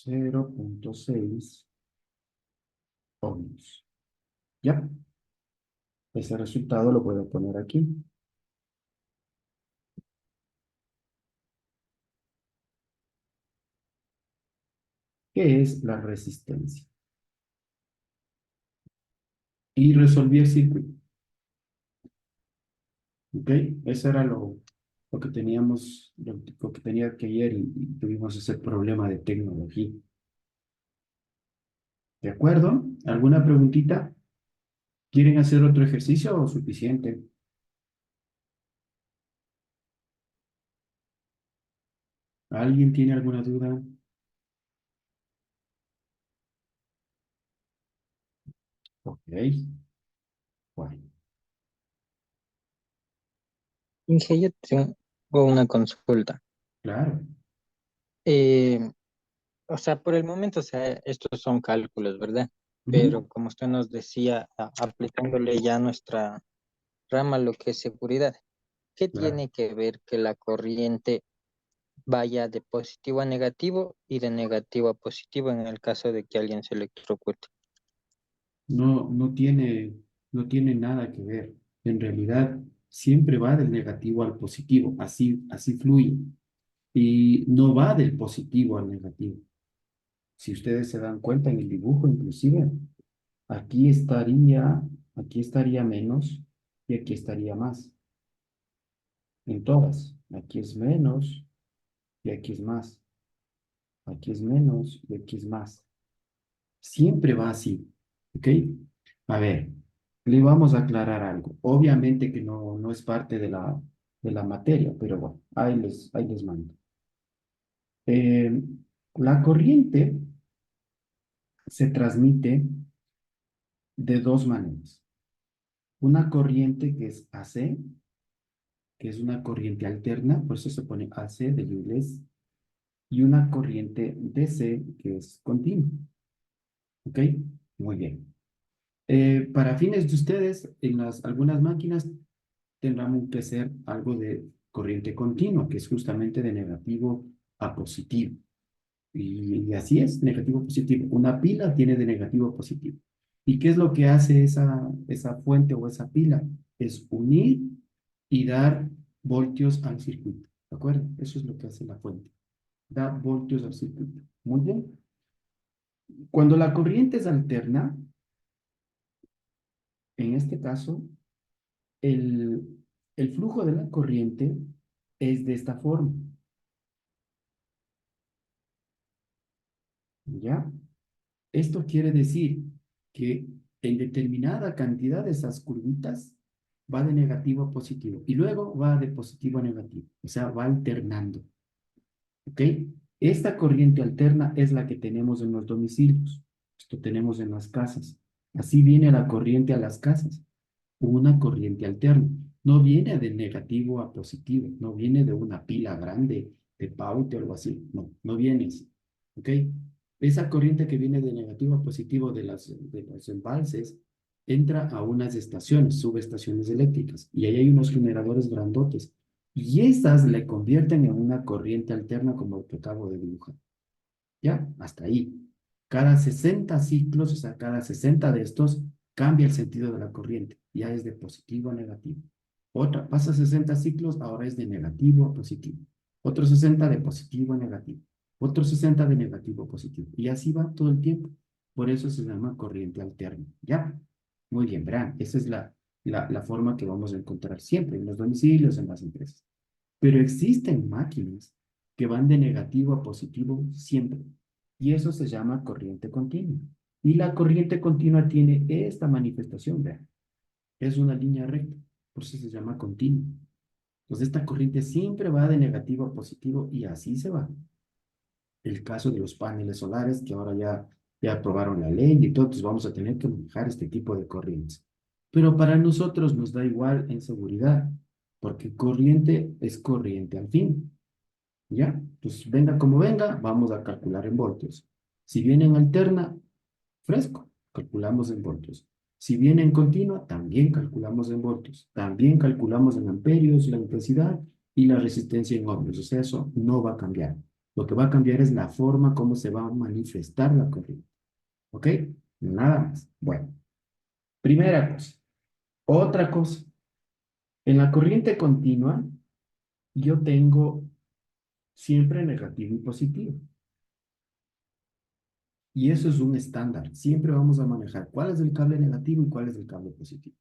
0,6 ohmios. ¿Ya? Ese resultado lo puedo poner aquí. ¿Qué es la resistencia? Y resolví el circuito. ¿Ok? Eso era lo que teníamos, lo que tenía que ayer y tuvimos ese problema de tecnología. ¿De acuerdo? ¿Alguna preguntita? ¿Quieren hacer otro ejercicio o suficiente? ¿Alguien tiene alguna duda? Ok, bueno, Inge, yo tengo una consulta. claro. Eh, o sea, por el momento, o sea, estos son cálculos, ¿verdad? Ujú, Pero como usted nos decía, aplicándole ya a nuestra rama lo que es seguridad, ¿qué claro. tiene que ver que la corriente vaya de positivo a negativo y de negativo a positivo en el caso de que alguien se electrocute? No, no tiene nada que ver. En realidad, siempre va del negativo al positivo. Así fluye. Y no va del positivo al negativo. Si ustedes se dan cuenta en el dibujo, inclusive, aquí aquí estaría menos y aquí estaría más. En todas. Aquí es menos y aquí es más. Aquí es menos y aquí es más. Siempre va así. ¿Ok? A ver, le vamos a aclarar algo. Obviamente que no es parte de la materia, pero bueno, ahí les mando. Eh, la corriente se transmite de dos maneras. Una corriente que es AC, que es una corriente alterna, por eso se pone AC de inglés, y una corriente DC, que es continua. ¿Ok? Muy bien. Para fines de ustedes, en algunas máquinas tendrán que ser algo de corriente continua, que es justamente de negativo a positivo. Y así es, negativo positivo. Una pila tiene de negativo a positivo. ¿Y qué es lo que hace esa fuente o esa pila? Es unir y dar voltios al circuito. ¿De acuerdo? Eso es lo que hace la fuente. Da voltios al circuito. Muy bien. Cuando la corriente es alterna, en este caso, el, el flujo de la corriente es de esta forma. ¿Ya? Esto quiere decir que en determinada cantidad de esas curvitas va de negativo a positivo y luego va de positivo a negativo, o sea, va alternando. ¿Ok? Esta corriente alterna es la que tenemos en los domicilios. Esto tenemos en las casas. Así viene la corriente a las casas. Una corriente alterna. No viene de negativo a positivo. No viene de una pila grande de paute o algo así. No, no viene así. ¿Ok? Esa corriente que viene de negativo a positivo de los embalses entra a unas estaciones, subestaciones eléctricas. Y ahí hay unos generadores grandotes y estas le convierten en una corriente alterna como te acabo de dibujar. ¿Ya? Hasta ahí. Cada 60 ciclos, o sea, cada 60 de estos, cambia el sentido de la corriente. Ya es de positivo a negativo. Otra, pasa 60 ciclos, ahora es de negativo a positivo. Otro 60 de positivo a negativo. Otro 60 de negativo a positivo. Y así va todo el tiempo. Por eso se llama corriente alterna. ¿Ya? Muy bien, verán. Esa es la forma que vamos a encontrar siempre en los domicilios, en las empresas. Pero existen máquinas que van de negativo a positivo siempre. Y eso se llama corriente continua. Y la corriente continua tiene esta manifestación, vean. Es una línea recta. Por eso se llama continua. Entonces esta corriente siempre va de negativo a positivo y así se va. El caso de los paneles solares, que ahora ya aprobaron la ley y todo, entonces vamos a tener que manejar este tipo de corrientes. Pero para nosotros nos da igual en seguridad, porque corriente es corriente al fin. ¿Ya? Pues venga como venga, vamos a calcular en voltios. Si viene en alterna, fresco, calculamos en voltios. Si viene en continua, también calculamos en voltios. También calculamos en amperios la intensidad y la resistencia en ohmios. O sea, eso no va a cambiar. Lo que va a cambiar es la forma como se va a manifestar la corriente. ¿Ok? Nada más. Bueno, primera cosa. Otra cosa. En la corriente continua, yo tengo siempre negativo y positivo. Y eso es un estándar. Siempre vamos a manejar cuál es el cable negativo y cuál es el cable positivo.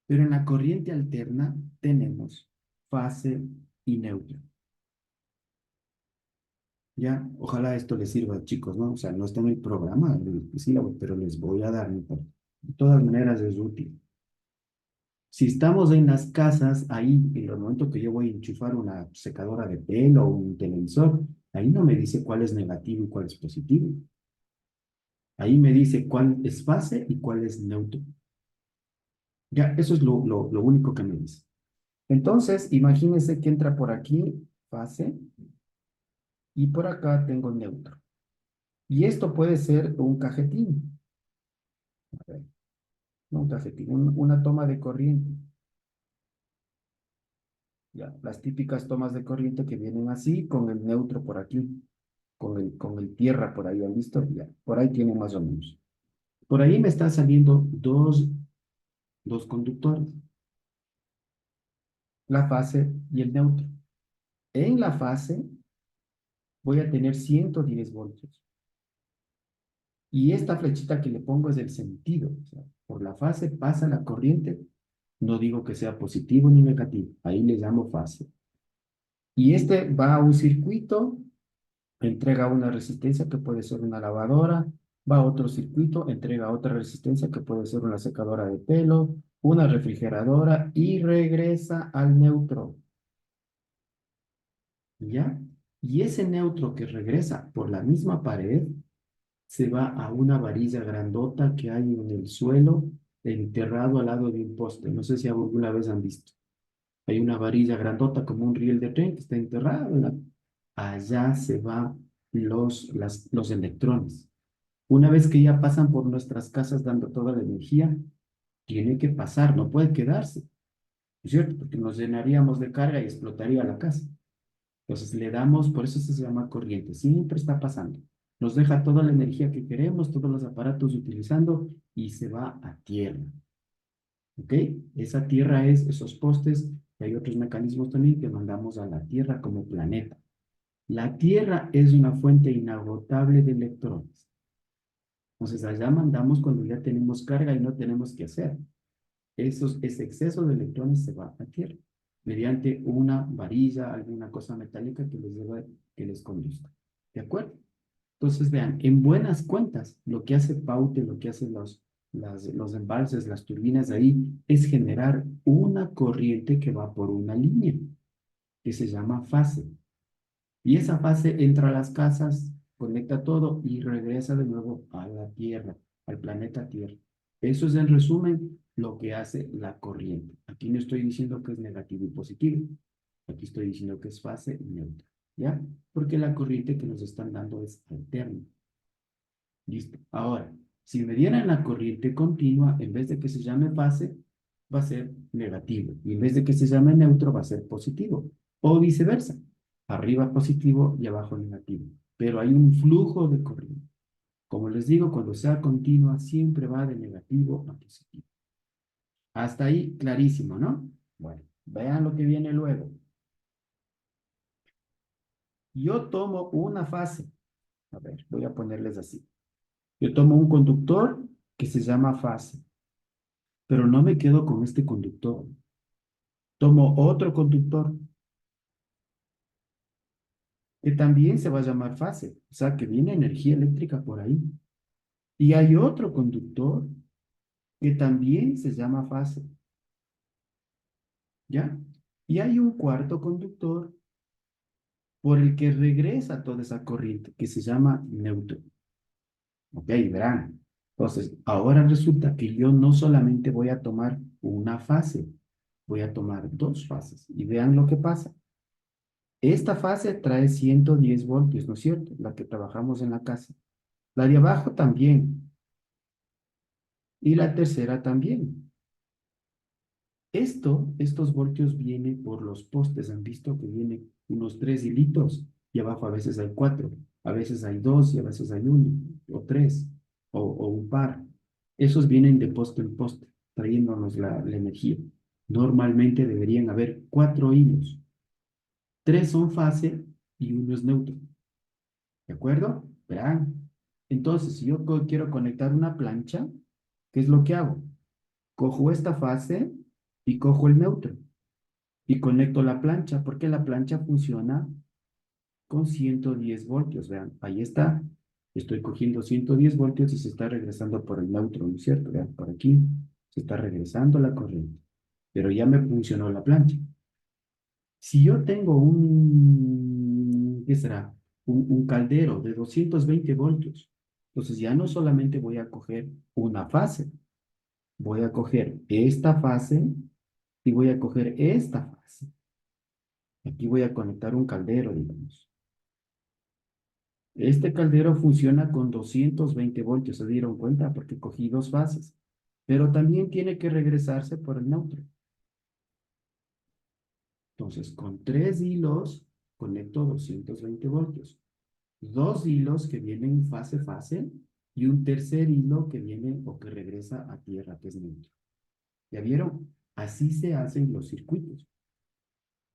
Pero en la corriente alterna tenemos fase y neutro. Ya, ojalá esto les sirva, chicos, ¿no? O sea, no está en el programa, el sílabo, pero les voy a dar, ¿no? De todas maneras es útil. Si estamos en las casas, ahí, en el momento que yo voy a enchufar una secadora de pelo o un televisor, ahí no me dice cuál es negativo y cuál es positivo. Ahí me dice cuál es fase y cuál es neutro. Ya, eso es lo único que me dice. Entonces, imagínense que entra por aquí fase y por acá tengo neutro. Y esto puede ser un cajetín. A ver, no un cajetín, una toma de corriente. Ya, las típicas tomas de corriente que vienen así, con el neutro por aquí, con el tierra por ahí, ¿han visto? Ya, por ahí tiene más o menos. Por ahí me están saliendo dos conductores, la fase y el neutro. En la fase voy a tener 110 voltios. Y esta flechita que le pongo es el sentido. O sea, por la fase pasa la corriente. No digo que sea positivo ni negativo. Ahí le llamo fase. Y este va a un circuito, entrega una resistencia que puede ser una lavadora, va a otro circuito, entrega otra resistencia que puede ser una secadora de pelo, una refrigeradora y regresa al neutro. ¿Ya? Y ese neutro que regresa por la misma pared se va a una varilla grandota que hay en el suelo, enterrado al lado de un poste. No sé si alguna vez han visto. Hay una varilla grandota como un riel de tren que está enterrado. Allá se van los electrones. Una vez que ya pasan por nuestras casas dando toda la energía, tiene que pasar, no puede quedarse, ¿no es cierto? Porque nos llenaríamos de carga y explotaría la casa. Entonces le damos, por eso se llama corriente, siempre está pasando. Nos deja toda la energía que queremos, todos los aparatos utilizando y se va a tierra. ¿Ok? Esa tierra es esos postes y hay otros mecanismos también que mandamos a la tierra como planeta. La tierra es una fuente inagotable de electrones. Entonces allá mandamos cuando ya tenemos carga y no tenemos que hacer. Ese exceso de electrones se va a tierra mediante una varilla, alguna cosa metálica que les conduzca. ¿De acuerdo? Entonces, vean, en buenas cuentas, lo que hace Paute, lo que hacen los embalses, las turbinas ahí, es generar una corriente que va por una línea, que se llama fase. Y esa fase entra a las casas, conecta todo y regresa de nuevo a la Tierra, al planeta Tierra. Eso es en resumen lo que hace la corriente. Aquí no estoy diciendo que es negativo y positivo. Aquí estoy diciendo que es fase y neutra. ¿Ya? Porque la corriente que nos están dando es alterna. Listo. Ahora, si me dieran la corriente continua, en vez de que se llame fase, va a ser negativo. Y en vez de que se llame neutro, va a ser positivo. O viceversa. Arriba positivo y abajo negativo. Pero hay un flujo de corriente. Como les digo, cuando sea continua, siempre va de negativo a positivo. Hasta ahí, clarísimo, ¿no? Bueno, vean lo que viene luego. Yo tomo una fase. A ver, voy a ponerles así. Yo tomo un conductor que se llama fase. Pero no me quedo con este conductor. Tomo otro conductor que también se va a llamar fase, o sea, que viene energía eléctrica por ahí. Y hay otro conductor que también se llama fase, ¿ya? Y hay un cuarto conductor por el que regresa toda esa corriente, que se llama neutro. ¿Ok? Verán. Entonces, ahora resulta que yo no solamente voy a tomar una fase, voy a tomar dos fases. Y vean lo que pasa. Esta fase trae 110 voltios, ¿no es cierto? La que trabajamos en la casa. La de abajo también. Y la tercera también. Estos voltios vienen por los postes. Han visto que vienen unos 3 hilitos. y abajo a veces hay 4, a veces hay 2 y a veces hay uno, o 3, o un par. Esos vienen de poste en poste, trayéndonos la energía. Normalmente deberían haber 4 hilos. 3 son fase y uno es neutro. ¿De acuerdo? Verán. Entonces, si yo quiero conectar una plancha, ¿qué es lo que hago? Cojo esta fase y cojo el neutro y conecto la plancha, porque la plancha funciona con 110 voltios. Vean, ahí está. Estoy cogiendo 110 voltios y se está regresando por el neutro, ¿no es cierto? Vean, por aquí se está regresando la corriente, pero ya me funcionó la plancha. Si yo tengo ¿qué será? Un caldero de 220 voltios, entonces ya no solamente voy a coger una fase, voy a coger esta fase y voy a coger esta fase. Aquí voy a conectar un caldero, digamos. Este caldero funciona con 220 voltios, ¿se dieron cuenta? Porque cogí dos fases, pero también tiene que regresarse por el neutro. Entonces, con 3 hilos conecto 220 voltios. 2 hilos que vienen fase-fase y un tercer hilo que viene o que regresa a tierra, que es neutro. ¿Ya vieron? Así se hacen los circuitos.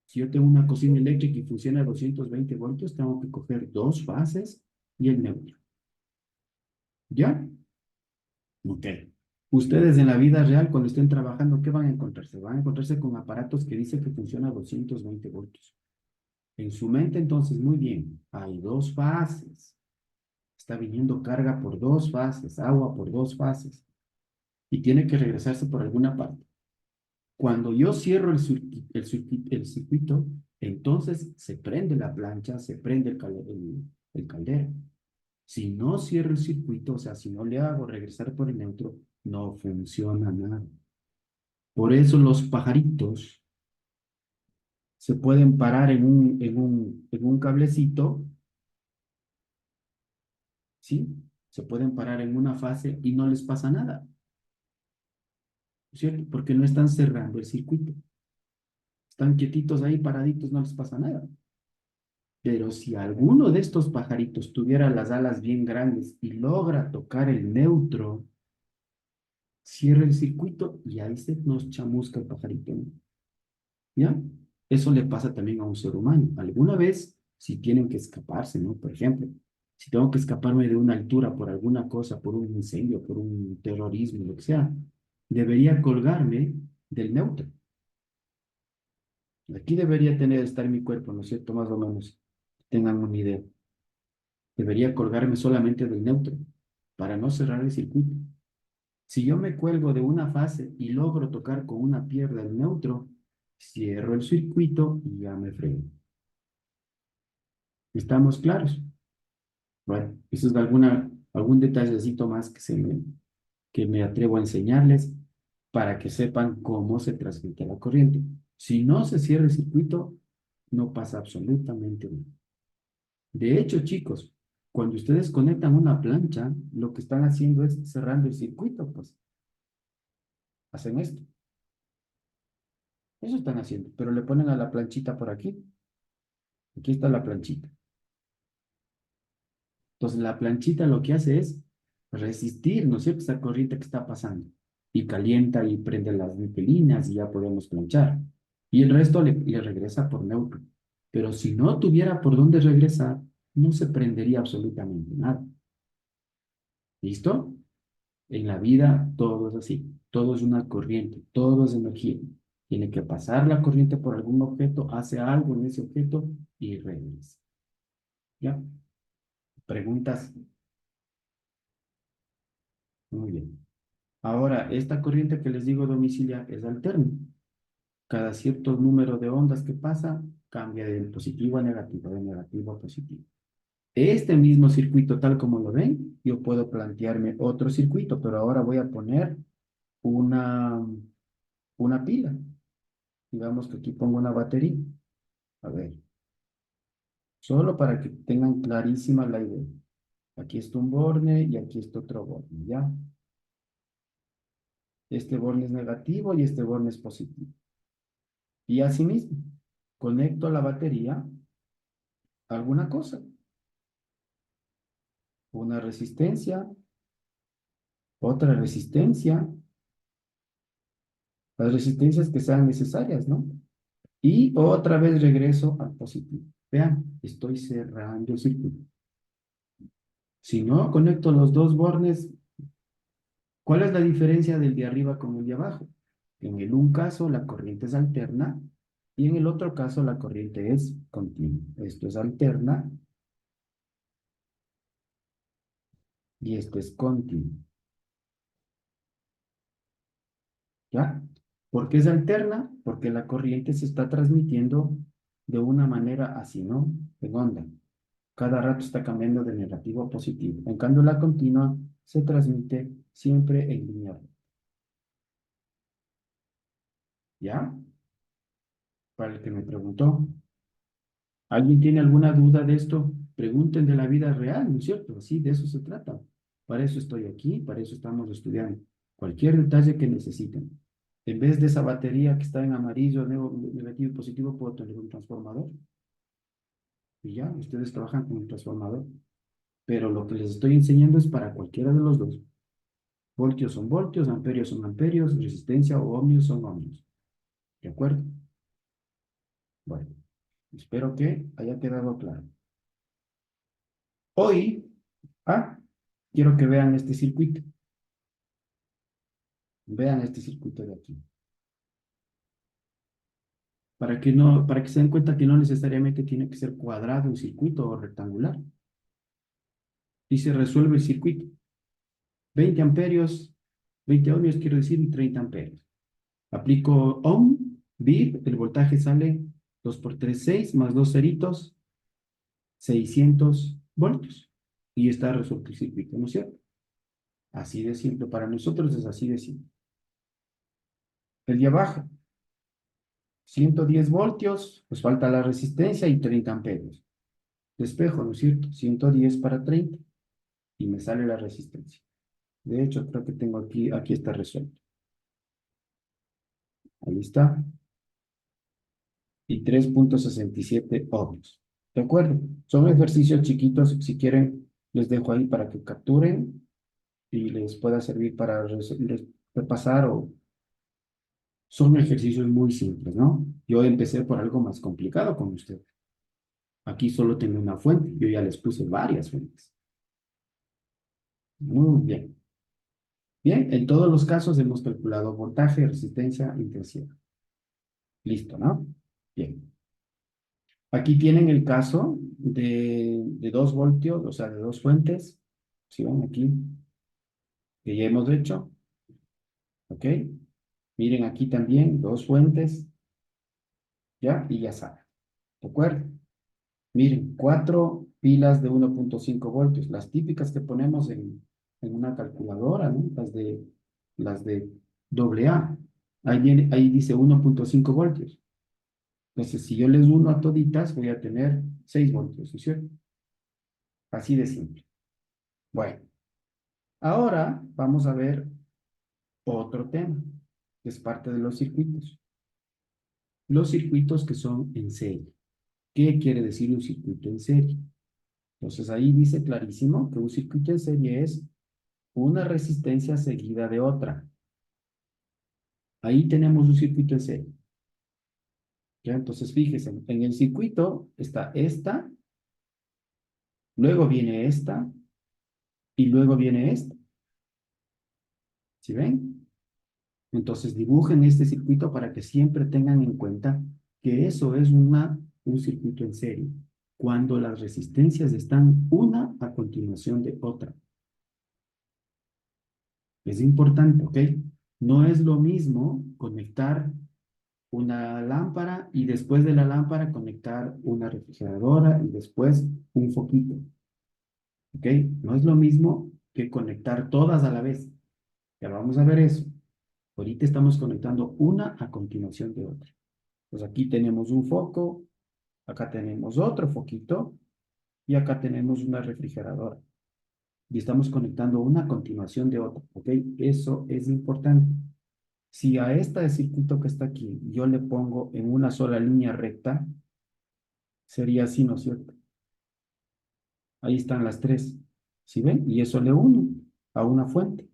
Si yo tengo una cocina eléctrica y funciona a 220 voltios, tengo que coger dos fases y el neutro. ¿Ya? Ok. Ustedes en la vida real, cuando estén trabajando, ¿qué van a encontrarse? Van a encontrarse con aparatos que dicen que funciona a 220 voltios. En su mente, entonces, muy bien, hay dos fases. Está viniendo carga por dos fases, agua por dos fases, y tiene que regresarse por alguna parte. Cuando yo cierro el circuito, entonces se prende la plancha, se prende el caldero. Si no cierro el circuito, o sea, si no le hago regresar por el neutro, no funciona nada. Por eso los pajaritos se pueden parar en un cablecito, ¿sí? Se pueden parar en una fase y no les pasa nada, ¿cierto? Porque no están cerrando el circuito. Están quietitos ahí, paraditos, no les pasa nada. Pero si alguno de estos pajaritos tuviera las alas bien grandes y logra tocar el neutro, cierra el circuito y ahí se nos chamusca el pajarito, ¿no? ¿Ya? Eso le pasa también a un ser humano. Alguna vez, si tienen que escaparse, ¿no? Por ejemplo, si tengo que escaparme de una altura por alguna cosa, por un incendio, por un terrorismo, lo que sea, debería colgarme del neutro. Aquí debería estar mi cuerpo, ¿no es cierto? Más o menos, tengan una idea. Debería colgarme solamente del neutro para no cerrar el circuito. Si yo me cuelgo de una fase y logro tocar con una pierna el neutro, cierro el circuito y ya me freno. ¿Estamos claros? Bueno, eso es algún detallecito más que me atrevo a enseñarles para que sepan cómo se transmite la corriente. Si no se cierra el circuito, no pasa absolutamente nada. De hecho, chicos, cuando ustedes conectan una plancha, lo que están haciendo es cerrando el circuito, pues hacen esto. Eso están haciendo, pero le ponen a la planchita por aquí. Aquí está la planchita. Entonces, la planchita lo que hace es resistir, ¿no es cierto?, esa corriente que está pasando. Y calienta y prende las niquelinas y ya podemos planchar. Y el resto le regresa por neutro. Pero si no tuviera por dónde regresar, no se prendería absolutamente nada. ¿Listo? En la vida todo es así, todo es una corriente, todo es energía. Tiene que pasar la corriente por algún objeto, hace algo en ese objeto y regresa. ¿Ya? ¿Preguntas? Muy bien. Ahora, esta corriente que les digo domiciliar es alterna. Cada cierto número de ondas que pasa, cambia de positivo a negativo, de negativo a positivo. Este mismo circuito, tal como lo ven, yo puedo plantearme otro circuito, pero ahora voy a poner una, una pila. Digamos que aquí pongo una batería. A ver, solo para que tengan clarísima la idea. Aquí está un borne y aquí está otro borne, ¿ya? Este borne es negativo y este borne es positivo. Y asimismo, conecto la batería alguna cosa, una resistencia, otra resistencia, las resistencias que sean necesarias, ¿no? Y otra vez regreso al positivo. Vean, estoy cerrando el circuito. Si no conecto los dos bornes, ¿cuál es la diferencia del de arriba con el de abajo? En el un caso la corriente es alterna y en el otro caso la corriente es continua. Esto es alterna y esto es continuo. ¿Ya? ¿Por qué es alterna? Porque la corriente se está transmitiendo de una manera así, ¿no? En onda. Cada rato está cambiando de negativo a positivo. En cambio, la continua se transmite siempre en línea recta. ¿Ya? Para el que me preguntó. ¿Alguien tiene alguna duda de esto? Pregunten de la vida real, ¿no es cierto? Sí, de eso se trata. Para eso estoy aquí, para eso estamos estudiando. Cualquier detalle que necesiten. En vez de esa batería que está en amarillo, negativo y positivo, puedo tener un transformador. Y ya, ustedes trabajan con un transformador. Pero lo que les estoy enseñando es para cualquiera de los dos. Voltios son voltios, amperios son amperios, resistencia o ohmios son ohmios. ¿De acuerdo? Bueno, espero que haya quedado claro. Hoy, quiero que vean este circuito. Vean este circuito de aquí. Para que se den cuenta que no necesariamente tiene que ser cuadrado un circuito o rectangular. Y se resuelve el circuito. 20 amperios, 20 ohmios quiero decir, y 30 amperios. Aplico ohm, VIR, el voltaje sale 2 por 3 6 más 2 ceritos, 600 voltios. Y está resuelto el circuito, ¿no es cierto? Así de simple. Para nosotros es así de simple. El de abajo, 110 voltios, pues falta la resistencia y 30 amperios. Despejo, ¿no es cierto? 110 para 30 y me sale la resistencia. De hecho, creo que tengo aquí está resuelto. Ahí está. Y 3,67 ohmios. ¿De acuerdo? Son ejercicios chiquitos. Si quieren, les dejo ahí para que capturen y les pueda servir para repasar o son ejercicios muy simples, ¿no? Yo empecé por algo más complicado con ustedes. Aquí solo tengo una fuente. Yo ya les puse varias fuentes. Muy bien. Bien, en todos los casos hemos calculado voltaje, resistencia, intensidad. Listo, ¿no? Bien. Aquí tienen el caso de 2 voltios, o sea, de dos fuentes. ¿Sí ven aquí? Que ya hemos hecho. ¿Ok? Miren aquí también, dos fuentes. ¿Ya? Y ya saben. ¿De acuerdo? Miren, cuatro pilas de 1,5 voltios. Las típicas que ponemos en una calculadora, ¿no? Las de AA. Ahí dice 1,5 voltios. Entonces, si yo les uno a toditas, voy a tener 6 voltios, ¿no es cierto? Así de simple. Bueno, ahora vamos a ver otro tema, que es parte de los circuitos. Los circuitos que son en serie. ¿Qué quiere decir un circuito en serie? Entonces, ahí dice clarísimo que un circuito en serie es una resistencia seguida de otra. Ahí tenemos un circuito en serie. ¿Ya? Entonces, fíjense, en el circuito está esta, luego viene esta, y luego viene esta. ¿Sí ven? Entonces dibujen este circuito para que siempre tengan en cuenta que eso es un circuito en serie, cuando las resistencias están una a continuación de otra. Es importante, ¿ok? No es lo mismo conectar una lámpara y después de la lámpara conectar una refrigeradora y después un foquito, ¿ok? No es lo mismo que conectar todas a la vez. Ya vamos a ver eso. Ahorita estamos conectando una a continuación de otra. Pues aquí tenemos un foco, acá tenemos otro foquito y acá tenemos una refrigeradora. Y estamos conectando una a continuación de otra, ¿ok? Eso es importante. Si a este circuito que está aquí yo le pongo en una sola línea recta, sería así, ¿no es cierto? Ahí están las tres. ¿Sí ven? Y eso le uno a una fuente.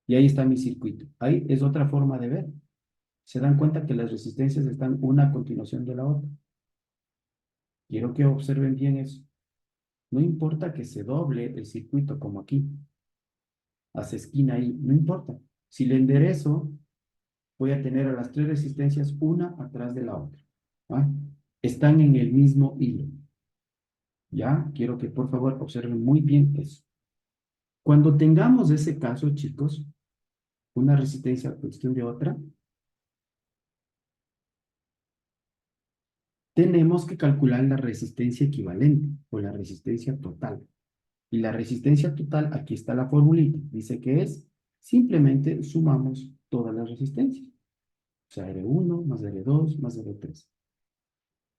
Y ahí está mi circuito. Ahí es otra forma de ver. Se dan cuenta que las resistencias están una a continuación de la otra. Quiero que observen bien eso. No importa que se doble el circuito como aquí, hace esquina ahí, no importa. Si le enderezo, voy a tener a las tres resistencias una atrás de la otra. ¿Va? Están en el mismo hilo. ¿Ya? Quiero que por favor observen muy bien eso. Cuando tengamos ese caso, chicos, una resistencia a cuestión de otra, tenemos que calcular la resistencia equivalente o la resistencia total. Y la resistencia total, aquí está la formulita, dice que es, simplemente sumamos todas las resistencias. O sea, R1 más R2 más R3.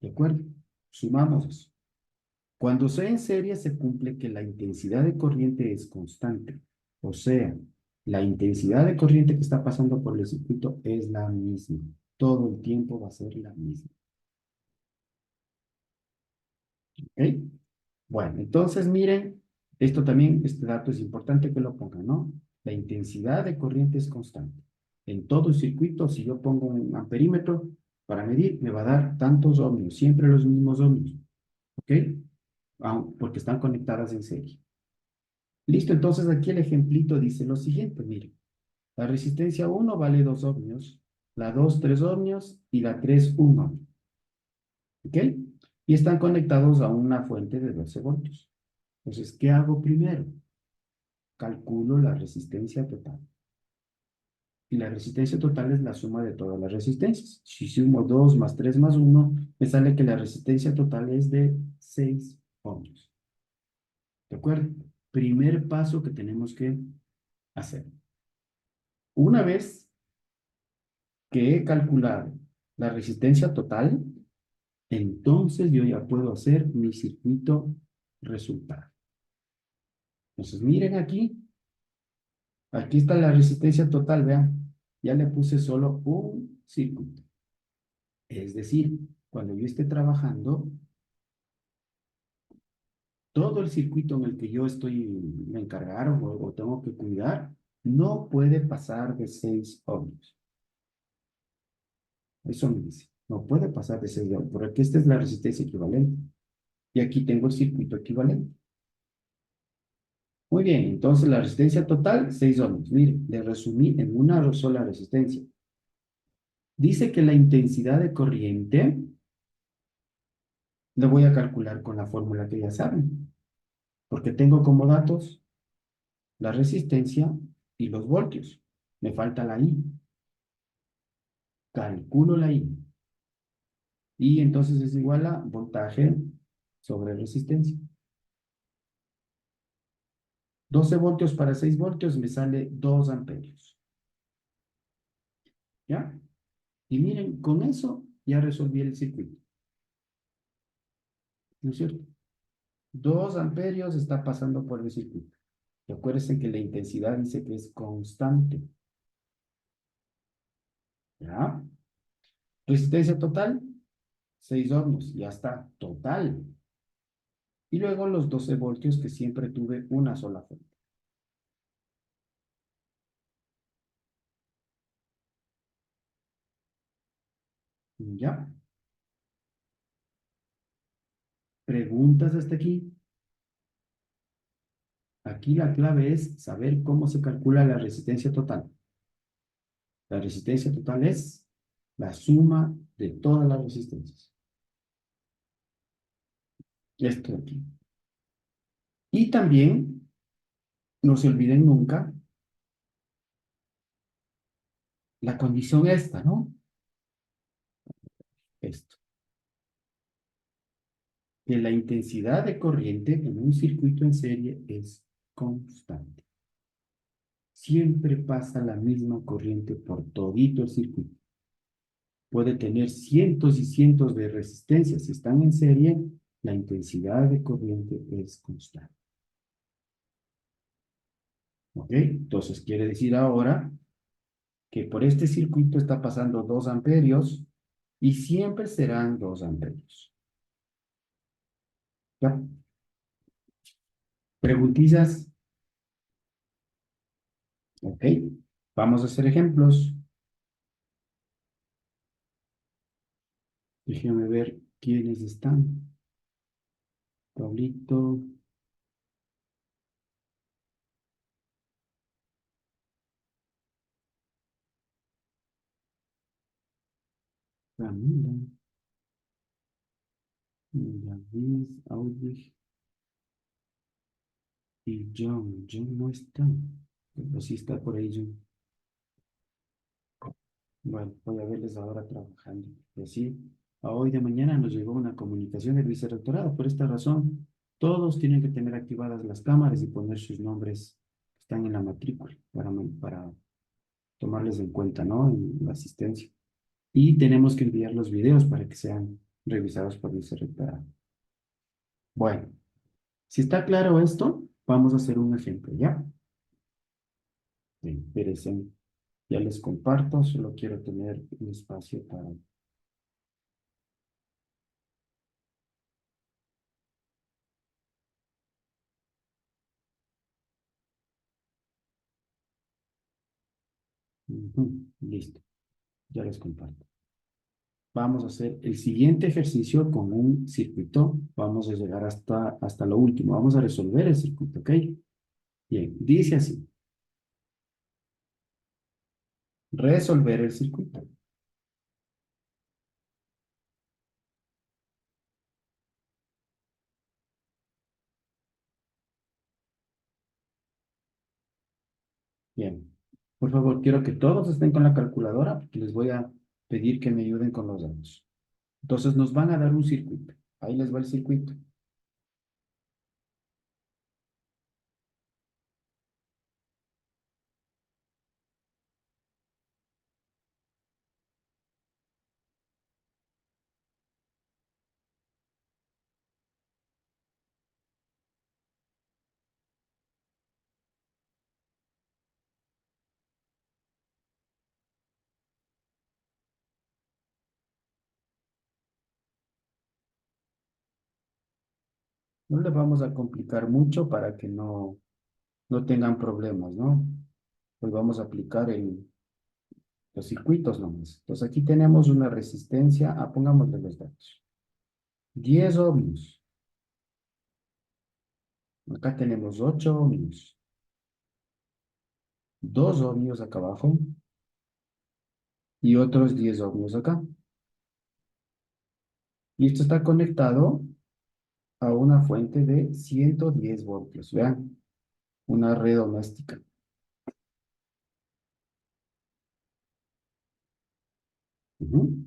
¿De acuerdo? Sumamos eso. Cuando sea en serie se cumple que la intensidad de corriente es constante. O sea, la intensidad de corriente que está pasando por el circuito es la misma. Todo el tiempo va a ser la misma. ¿Ok? Bueno, entonces miren, esto también, este dato es importante que lo pongan, ¿no? La intensidad de corriente es constante. En todo el circuito, si yo pongo un amperímetro para medir, me va a dar tantos ohmios, siempre los mismos ohmios, ¿ok? Porque están conectadas en serie. Listo, entonces aquí el ejemplito dice lo siguiente, miren. La resistencia 1 vale 2 ohmios, la 2 3 ohmios y la 3 1 ohmio, ¿ok? Y están conectados a una fuente de 12 voltios. Entonces, ¿qué hago primero? Calculo la resistencia total. Y la resistencia total es la suma de todas las resistencias. Si sumo 2 más 3 más 1, me sale que la resistencia total es de 6 ohmios. ¿De acuerdo? Primer paso que tenemos que hacer. Una vez que he calculado la resistencia total, entonces yo ya puedo hacer mi circuito resultado. Entonces, miren aquí. Aquí está la resistencia total, vean. Ya le puse solo un circuito. Es decir, cuando yo esté trabajando, todo el circuito en el que yo estoy, me encargaron o tengo que cuidar, no puede pasar de 6 ohmios. Eso me dice. No puede pasar de 6 ohmios, porque esta es la resistencia equivalente. Y aquí tengo el circuito equivalente. Muy bien, entonces la resistencia total, 6 ohmios. Miren, le resumí en una sola resistencia. Dice que la intensidad de corriente lo voy a calcular con la fórmula que ya saben, porque tengo como datos la resistencia y los voltios. Me falta la I. Calculo la I. Y entonces es igual a voltaje sobre resistencia. 12 voltios para 6 voltios me sale 2 amperios. ¿Ya? Y miren, con eso ya resolví el circuito. ¿No es cierto? 2 amperios está pasando por el circuito. Y acuérdense que la intensidad dice que es constante. ¿Ya? Resistencia total, 6 ohmios. Ya está, total. Y luego los 12 voltios que siempre tuve una sola fuente. ¿Ya? ¿Preguntas hasta aquí? Aquí la clave es saber cómo se calcula la resistencia total. La resistencia total es la suma de todas las resistencias. Esto de aquí. Y también, no se olviden nunca, la condición esta, ¿no? Esto. Que la intensidad de corriente en un circuito en serie es constante. Siempre pasa la misma corriente por todito el circuito. Puede tener cientos y cientos de resistencias. Si están en serie, la intensidad de corriente es constante. ¿Ok? Entonces quiere decir ahora que por este circuito está pasando 2 amperios y siempre serán 2 amperios. ¿Ya? Preguntillas. Ok. Vamos a hacer ejemplos. Déjenme ver quiénes están. Pablito, Camila, David, Audrey y John. John no está. Pero sí está por ahí John. Bueno, voy a verles ahora trabajando. Y así, a hoy de mañana nos llegó una comunicación del vicerrectorado. Por esta razón, todos tienen que tener activadas las cámaras y poner sus nombres que están en la matrícula para tomarles en cuenta, ¿no? En la asistencia. Y tenemos que enviar los videos para que sean revisados por el vicerrectorado. Bueno, si está claro esto, vamos a hacer un ejemplo, ¿ya? Espérense, ya les comparto, solo quiero tener un espacio para... Ujú, listo, ya les comparto. Vamos a hacer el siguiente ejercicio con un circuito. Vamos a llegar hasta lo último. Vamos a resolver el circuito, ¿ok? Bien, dice así. Resolver el circuito. Bien. Por favor, quiero que todos estén con la calculadora porque les voy a pedir que me ayuden con los datos. Entonces nos van a dar un circuito. Ahí les va el circuito. No les vamos a complicar mucho para que no tengan problemas, ¿no? Pues vamos a aplicar los circuitos nomás. Entonces aquí tenemos una resistencia, pongámosle los datos. 10 ohmios. Acá tenemos 8 ohmios. 2 ohmios acá abajo y otros 10 ohmios acá. Y esto está conectado a una fuente de 110 voltios. Vean, una red doméstica. Ujú.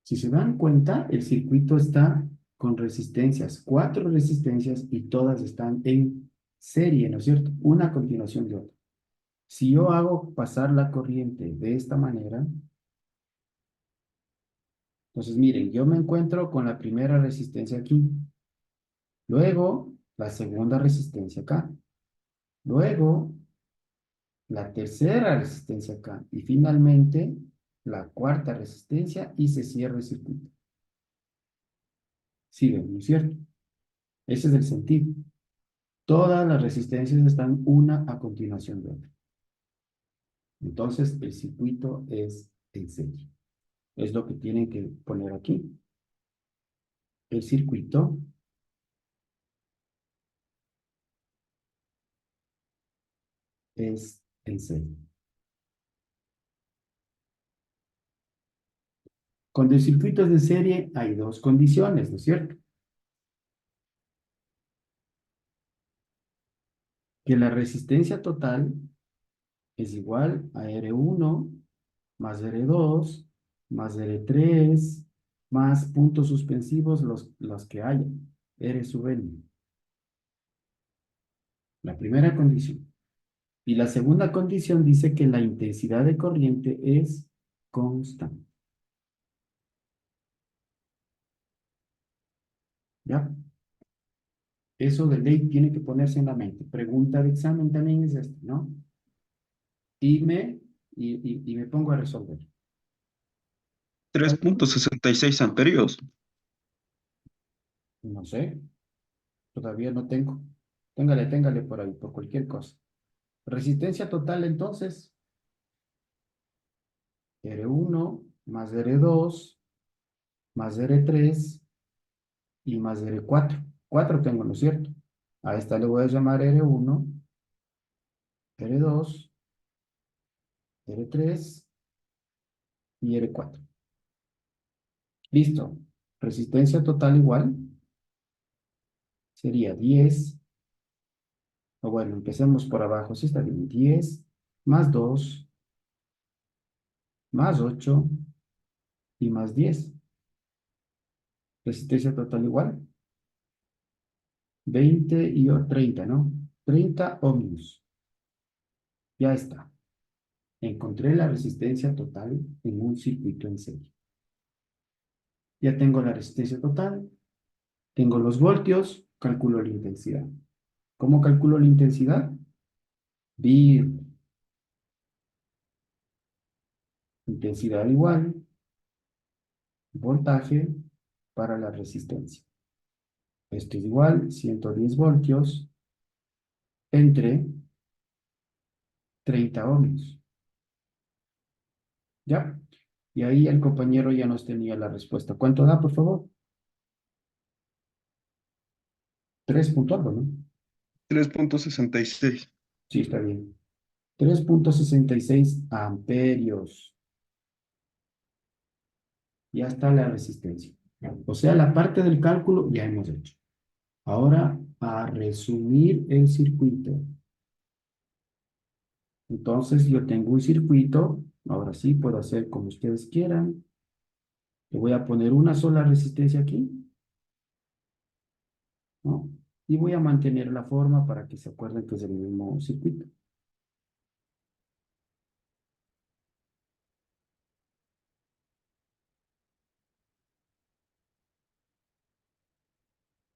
Si se dan cuenta, el circuito está con resistencias, 4 resistencias y todas están en serie, ¿no es cierto? Una a continuación de otra. Si yo hago pasar la corriente de esta manera, entonces miren, yo me encuentro con la primera resistencia aquí, luego la segunda resistencia acá, luego la tercera resistencia acá y finalmente la cuarta resistencia y se cierra el circuito. ¿Sí ven, no es cierto? Ese es el sentido. Todas las resistencias están una a continuación de otra. Entonces, el circuito es en serie. Es lo que tienen que poner aquí. El circuito es en serie. Cuando el circuito es de serie, hay dos condiciones, ¿no es cierto? Que la resistencia total es igual a R1 más R2 más R3 más puntos suspensivos los que haya. R sub N. La primera condición. Y la segunda condición dice que la intensidad de corriente es constante. ¿Ya? Eso de ley tiene que ponerse en la mente. Pregunta de examen también es esta, ¿no? Y me pongo a resolver. 3,66 amperios. No sé. Todavía no tengo. Téngale por ahí, por cualquier cosa. Resistencia total entonces, R1 más R2 más R3 y más R4. 4 tengo, ¿no es cierto? A esta le voy a llamar R1, R2, R3 y R4. Listo. Resistencia total igual sería 10, o bueno, empecemos por abajo, si está bien, 10 más 2 más 8 y más 10. Resistencia total igual 20 y 30, ¿no? 30 ohmios. Ya está. Encontré la resistencia total en un circuito en serie. Ya tengo la resistencia total, tengo los voltios, calculo la intensidad. ¿Cómo calculo la intensidad? Vi intensidad igual, voltaje para la resistencia. Esto es igual, 110 voltios entre 30 ohmios. ¿Ya? Y ahí el compañero ya nos tenía la respuesta. ¿Cuánto da, por favor? 3 punto algo, ¿no? 3,66. Sí, está bien. 3,66 amperios. Ya está la resistencia. O sea, la parte del cálculo ya hemos hecho. Ahora, a resumir el circuito. Entonces, yo tengo un circuito. Ahora sí, puedo hacer como ustedes quieran. Le voy a poner una sola resistencia aquí, ¿no? Y voy a mantener la forma para que se acuerden que es el mismo circuito.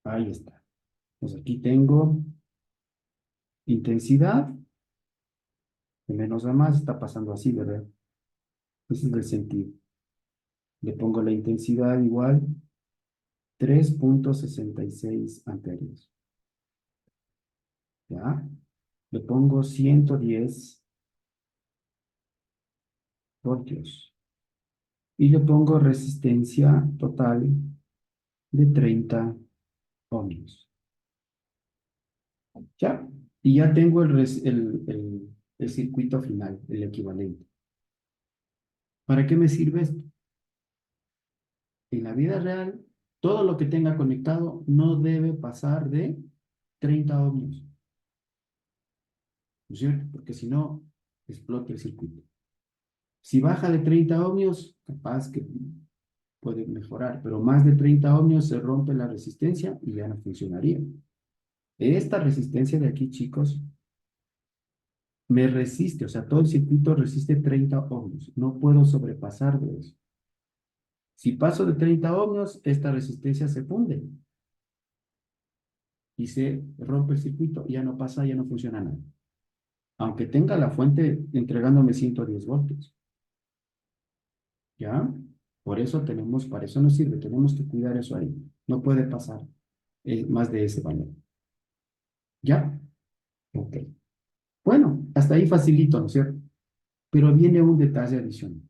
Ahí está. Pues aquí tengo intensidad, de menos a más, está pasando así, ¿verdad? Ese es el sentido. Le pongo la intensidad igual 3,66 amperios. ¿Ya? Le pongo 110 voltios. Y le pongo resistencia total de 30 ohmios. ¿Ya? Y ya tengo el circuito final, el equivalente. ¿Para qué me sirve esto? En la vida real, todo lo que tenga conectado no debe pasar de 30 ohmios. ¿No es cierto? Porque si no, explota el circuito. Si baja de 30 ohmios, capaz que puede mejorar, pero más de 30 ohmios se rompe la resistencia y ya no funcionaría. Esta resistencia de aquí, chicos, me resiste, o sea, todo el circuito resiste 30 ohmios. No puedo sobrepasar de eso. Si paso de 30 ohmios, esta resistencia se funde y se rompe el circuito, ya no pasa, ya no funciona nada. Aunque tenga la fuente entregándome 110 voltios. ¿Ya? Por eso tenemos, para eso nos sirve, tenemos que cuidar eso ahí. No puede pasar más de ese valor. ¿Ya? Ok. Bueno, hasta ahí facilito, ¿no es cierto? Pero viene un detalle adicional.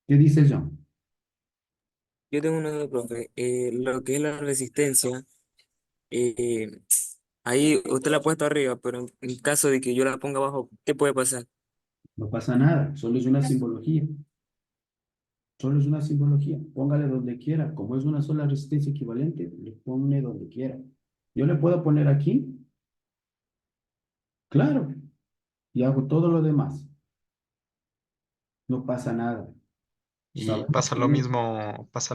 ¿Qué dice John? Yo tengo una duda, profe. Lo que es la resistencia, eh, ahí usted la ha puesto arriba, pero en caso de que yo la ponga abajo, ¿qué puede pasar? No pasa nada, solo es una simbología. Solo es una simbología. Póngale donde quiera. Como es una sola resistencia equivalente, le pone donde quiera. Yo le puedo poner aquí, claro, y hago todo lo demás. No pasa nada. Y Sabemos que pasa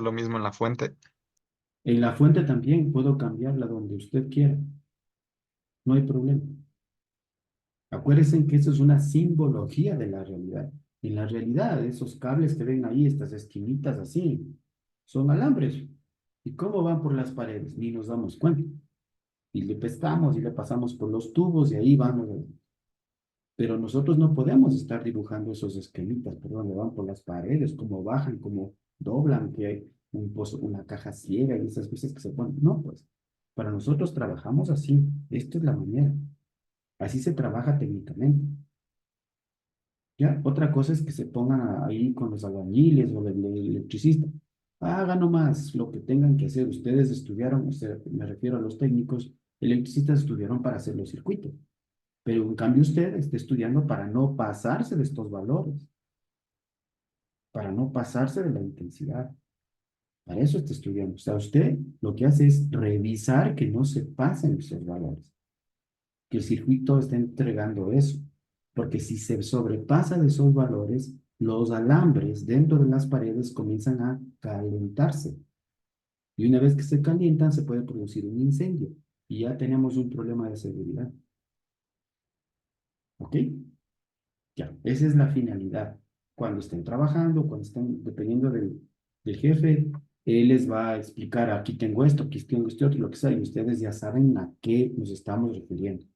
lo mismo en la fuente. en la fuente también puedo cambiarla donde usted quiera. No hay problema. Acuérdense que eso es una simbología de la realidad. En la realidad, esos cables que ven ahí, estas esquinitas así, son alambres. ¿Y cómo van por las paredes? Ni nos damos cuenta. Y le pescamos y le pasamos por los tubos y ahí vamos. Pero nosotros no podemos estar dibujando esos esquemitas, por donde van por las paredes, cómo bajan, cómo doblan, que hay una caja ciega y esas cosas que se ponen. No, pues. Para nosotros trabajamos así. Esto es la manera. Así se trabaja técnicamente. ¿Ya? Otra cosa es que se pongan ahí con los albañiles o el electricista. Hagan nomás lo que tengan que hacer. Ustedes estudiaron, o sea, me refiero a los técnicos, electricistas estudiaron para hacer los circuitos. Pero en cambio usted está estudiando para no pasarse de estos valores, para no pasarse de la intensidad. Para eso está estudiando. O sea, usted lo que hace es revisar que no se pasen esos valores, que el circuito esté entregando eso. Porque si se sobrepasa de esos valores, los alambres dentro de las paredes comienzan a calentarse. Y una vez que se calientan, se puede producir un incendio. Y ya tenemos un problema de seguridad. ¿Ok? Ya, esa es la finalidad. Cuando estén trabajando, cuando estén, dependiendo del jefe, él les va a explicar, aquí tengo esto, aquí tengo este otro, lo que sea, y ustedes ya saben a qué nos estamos refiriendo.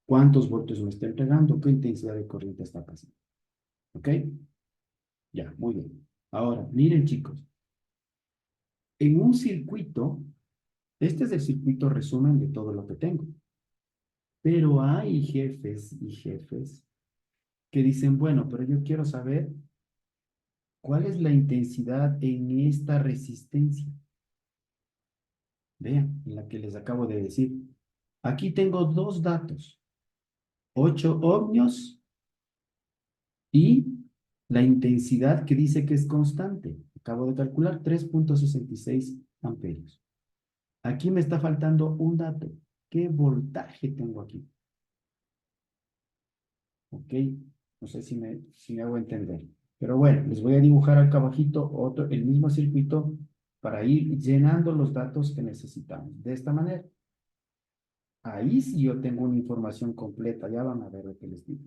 ¿Cuántos voltios me está entregando? ¿Qué intensidad de corriente está pasando? ¿Ok? Ya, muy bien. Ahora, miren chicos, en un circuito, este es el circuito resumen de todo lo que tengo, pero hay jefes y jefes que dicen, bueno, pero yo quiero saber cuál es la intensidad en esta resistencia. Vean, en la que les acabo de decir. Aquí tengo dos datos, 8 ohmios y la intensidad que dice que es constante. Acabo de calcular 3,66 amperios. Aquí me está faltando un dato. ¿Qué voltaje tengo aquí? ¿Ok? No sé si me hago entender. Pero bueno, les voy a dibujar acá abajito otro, el mismo circuito para ir llenando los datos que necesitamos. De esta manera. Ahí sí yo tengo una información completa. Ya van a ver lo que les digo.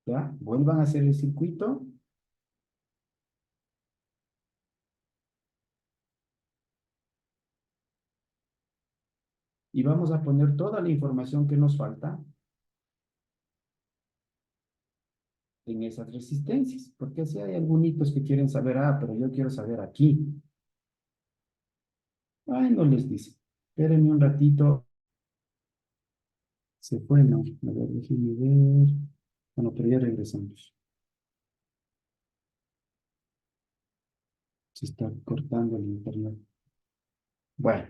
¿Ya? Vuelvan a hacer el circuito. Y vamos a poner toda la información que nos falta en esas resistencias. Porque si hay algunos que quieren saber, pero yo quiero saber aquí. Ay, no les dice. Espérenme un ratito. Se fue, ¿no? A ver, déjenme ver. Bueno, pero ya regresamos. Se está cortando el internet. Bueno,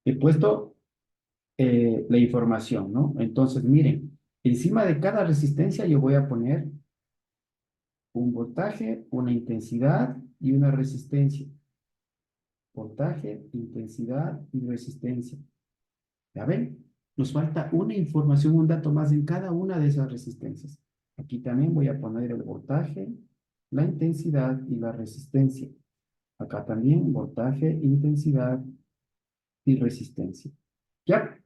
he puesto la información, ¿no? Entonces, miren, encima de cada resistencia yo voy a poner un voltaje, una intensidad y una resistencia. Voltaje, intensidad y resistencia. ¿Ya ven? Nos falta una información, un dato más en cada una de esas resistencias. Aquí también voy a poner el voltaje, la intensidad y la resistencia. Acá también voltaje, intensidad y resistencia. ¿Ya?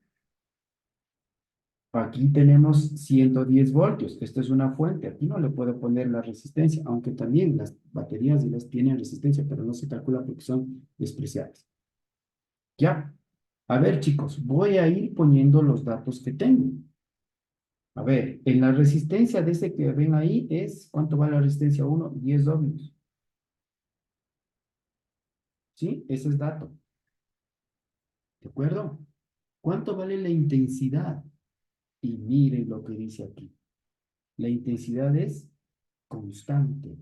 Aquí tenemos 110 voltios. Esta es una fuente. Aquí no le puedo poner la resistencia, aunque también las baterías y las tienen resistencia, pero no se calcula porque son despreciables. ¿Ya? A ver, chicos, voy a ir poniendo los datos que tengo. A ver, en la resistencia de ese que ven ahí es, ¿cuánto vale la resistencia 1? 10 ohmios. ¿Sí? Ese es dato. ¿De acuerdo? ¿Cuánto vale la intensidad? Y miren lo que dice aquí. La intensidad es constante.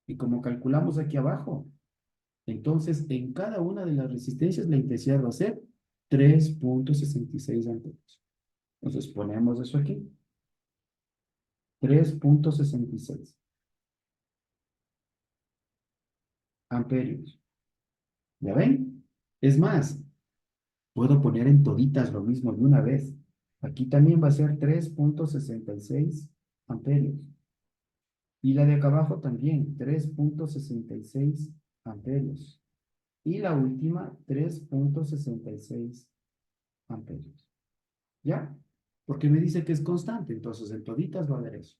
Y como calculamos aquí abajo, entonces en cada una de las resistencias la intensidad va a ser 3,66 amperios. Entonces ponemos eso aquí. 3,66 amperios. ¿Ya ven? Es más, puedo poner en toditas lo mismo de una vez. Aquí también va a ser 3,66 amperios. Y la de acá abajo también, 3,66 amperios. Y la última, 3,66 amperios. ¿Ya? Porque me dice que es constante, entonces en toditas va a haber eso.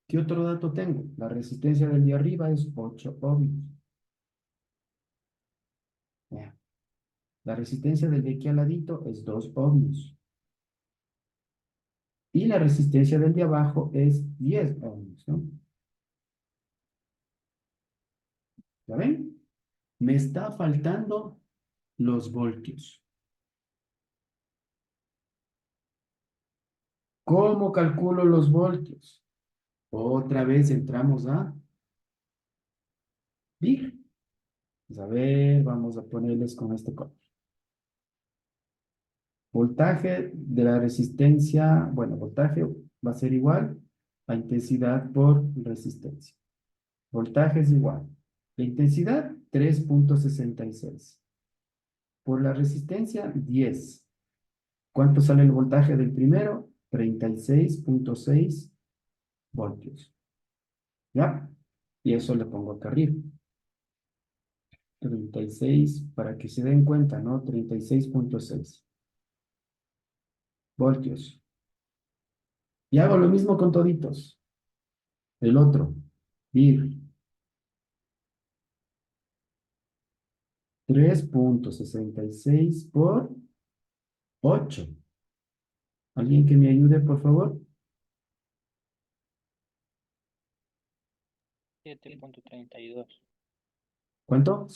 ¿Qué otro dato tengo? La resistencia del de arriba es 8 ohmios. Ya. La resistencia del de aquí al ladito es 2 ohmios. Y la resistencia del de abajo es 10 ohmios, ¿no? ¿Ya ven? Me está faltando los voltios. ¿Cómo calculo los voltios? Otra vez entramos a VIR. Pues a ver, vamos a ponerles con este color. Voltaje de la resistencia, bueno, voltaje va a ser igual a intensidad por resistencia. Voltaje es igual. La intensidad, 3.66. Por la resistencia, 10. ¿Cuánto sale el voltaje del primero? 36.6 voltios. ¿Ya? Y eso le pongo acá arriba. 36, para que se den cuenta, ¿no? 36.6 voltios. Y hago lo mismo con toditos. El otro, VIR. 3.66 por 8. ¿Alguien que me ayude, por favor? 7.32. ¿Cuánto?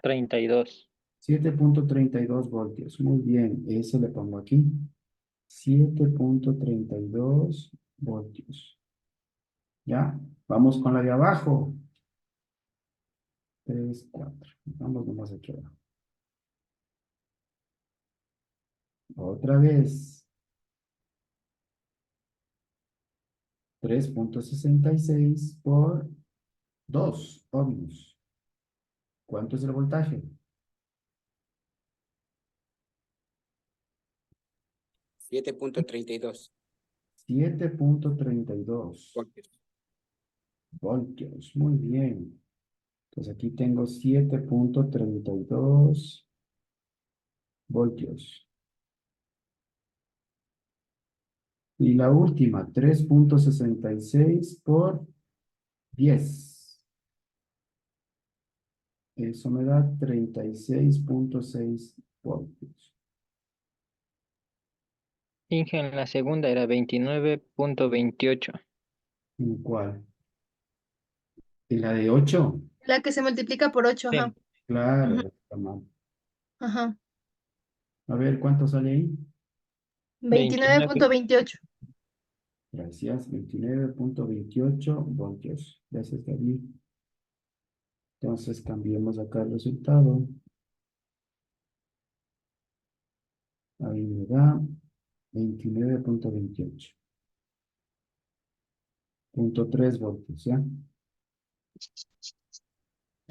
32. 7.32 voltios. Muy bien, eso le pongo aquí. 7.32 voltios. ¿Ya? Vamos con la de abajo. 3, 4. Vamos nomás aquí abajo. Otra vez. 3.66 por 2 ohmios. ¿Cuánto es el voltaje? 7.32 7.32 voltios. voltios. Muy bien. Entonces aquí tengo 7.32 voltios. Y la última, 3.66 por 10. Eso me da 36.6 voltios. Inge, en la segunda era 29.28. ¿En cuál? ¿En la de 8? La que se multiplica por 8, ajá. Sí. Claro, Ujú. está mal. Ajá. A ver, ¿cuánto sale ahí? 29.28. Gracias, 29.28 voltios. Gracias, David. Entonces cambiemos acá el resultado. Ahí me da 29.28. 0.3 voltios, ¿ya?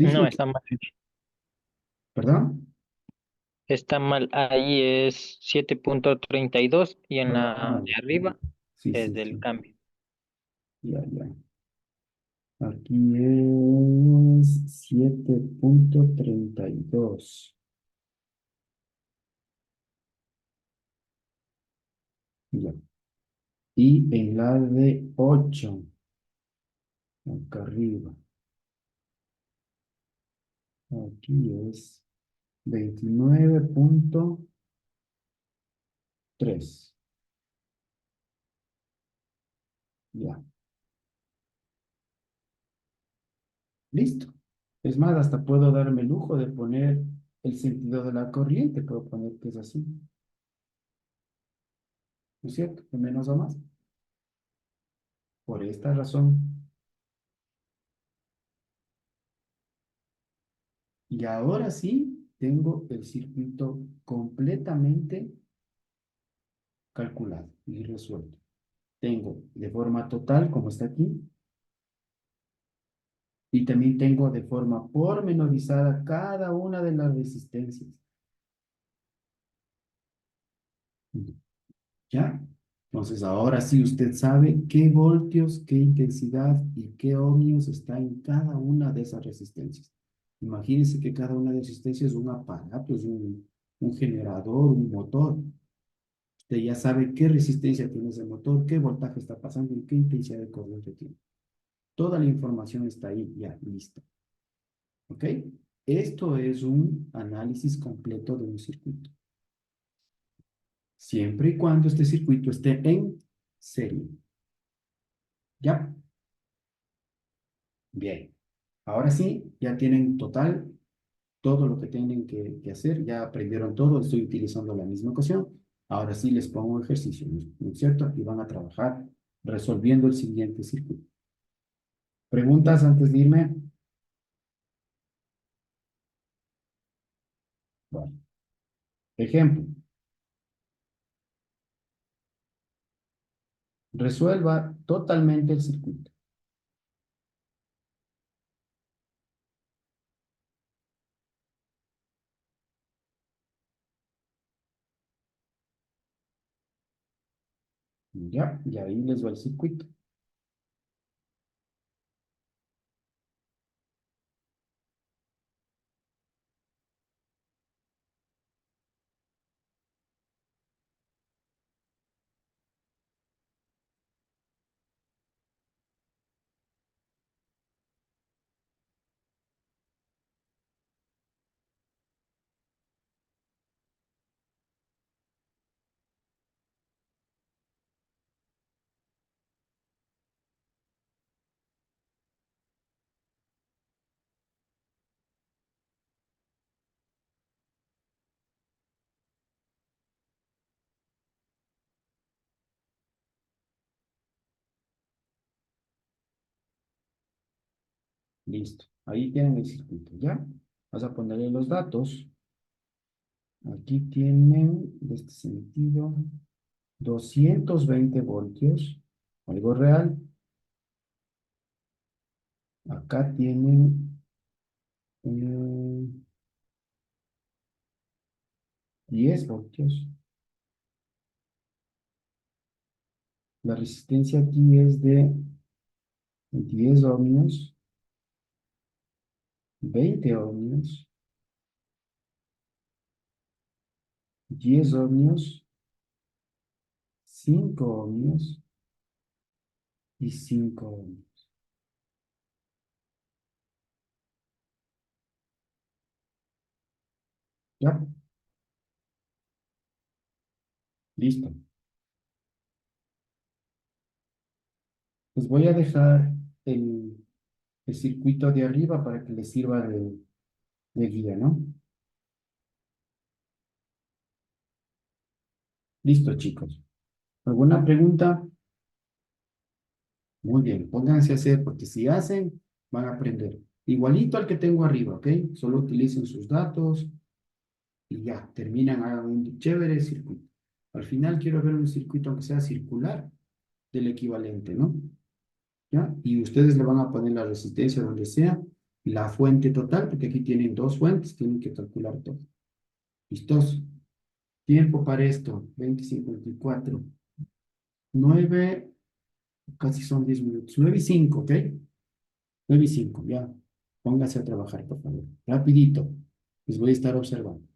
No, Fíjense, está mal. ¿perdón? Está mal. Ahí es 7.32 y en la Ah, de arriba sí, es sí, del sí. cambio. Ya, ya. Aquí es 7.32. Ya. Y en la de 8, acá arriba. Aquí es 29.3. Ya. Listo. Es más, hasta puedo darme el lujo de poner el sentido de la corriente. Puedo poner que es así. ¿No es cierto? De menos a más. Por esta razón. Y ahora sí, tengo el circuito completamente calculado y resuelto. Tengo de forma total, como está aquí, y también tengo de forma pormenorizada cada una de las resistencias. ¿Ya? Entonces, ahora sí usted sabe qué voltios, qué intensidad y qué ohmios está en cada una de esas resistencias. Imagínense que cada una de las resistencias es un aparato, es un generador, un motor. Usted ya sabe qué resistencia tiene ese motor, qué voltaje está pasando y qué intensidad de corriente tiene. Toda la información está ahí, ya, lista. ¿Ok? Esto es un análisis completo de un circuito. Siempre y cuando este circuito esté en serie. ¿Ya? Bien. Ahora sí, ya tienen total todo lo que tienen que hacer, ya aprendieron todo, estoy utilizando la misma ecuación. Ahora sí les pongo ejercicio, ¿no es cierto? Y van a trabajar resolviendo el siguiente circuito. ¿Preguntas antes de irme? Bueno. Ejemplo. Resuelva totalmente el circuito. Ya, y ahí les va el circuito. Listo. Ahí tienen el circuito, ¿ya? Vas a ponerle los datos. Aquí tienen, de este sentido, 220 voltios, algo real. Acá tienen 10 voltios. La resistencia aquí es de 10 ohmios, 20 ohmios, 10 ohmios, 5 ohmios y 5 ohmios. ¿Ya? Listo. Pues voy a dejar el circuito de arriba para que les sirva de guía, ¿no? Listo, chicos. ¿Alguna pregunta? Muy bien, pónganse a hacer, porque si hacen, van a aprender. Igualito al que tengo arriba, ¿ok? Solo utilicen sus datos y ya, terminan, hagan un chévere circuito. Al final quiero ver un circuito, aunque sea circular, del equivalente, ¿no? ¿Ya? Y ustedes le van a poner la resistencia donde sea, la fuente total, porque aquí tienen dos fuentes, tienen que calcular todo. ¿Listos? Tiempo para esto, 20:54. 9, casi son 10 minutos. 9:05, ¿ok? 9:05, ya. Póngase a trabajar, por favor. Rapidito. Les voy a estar observando.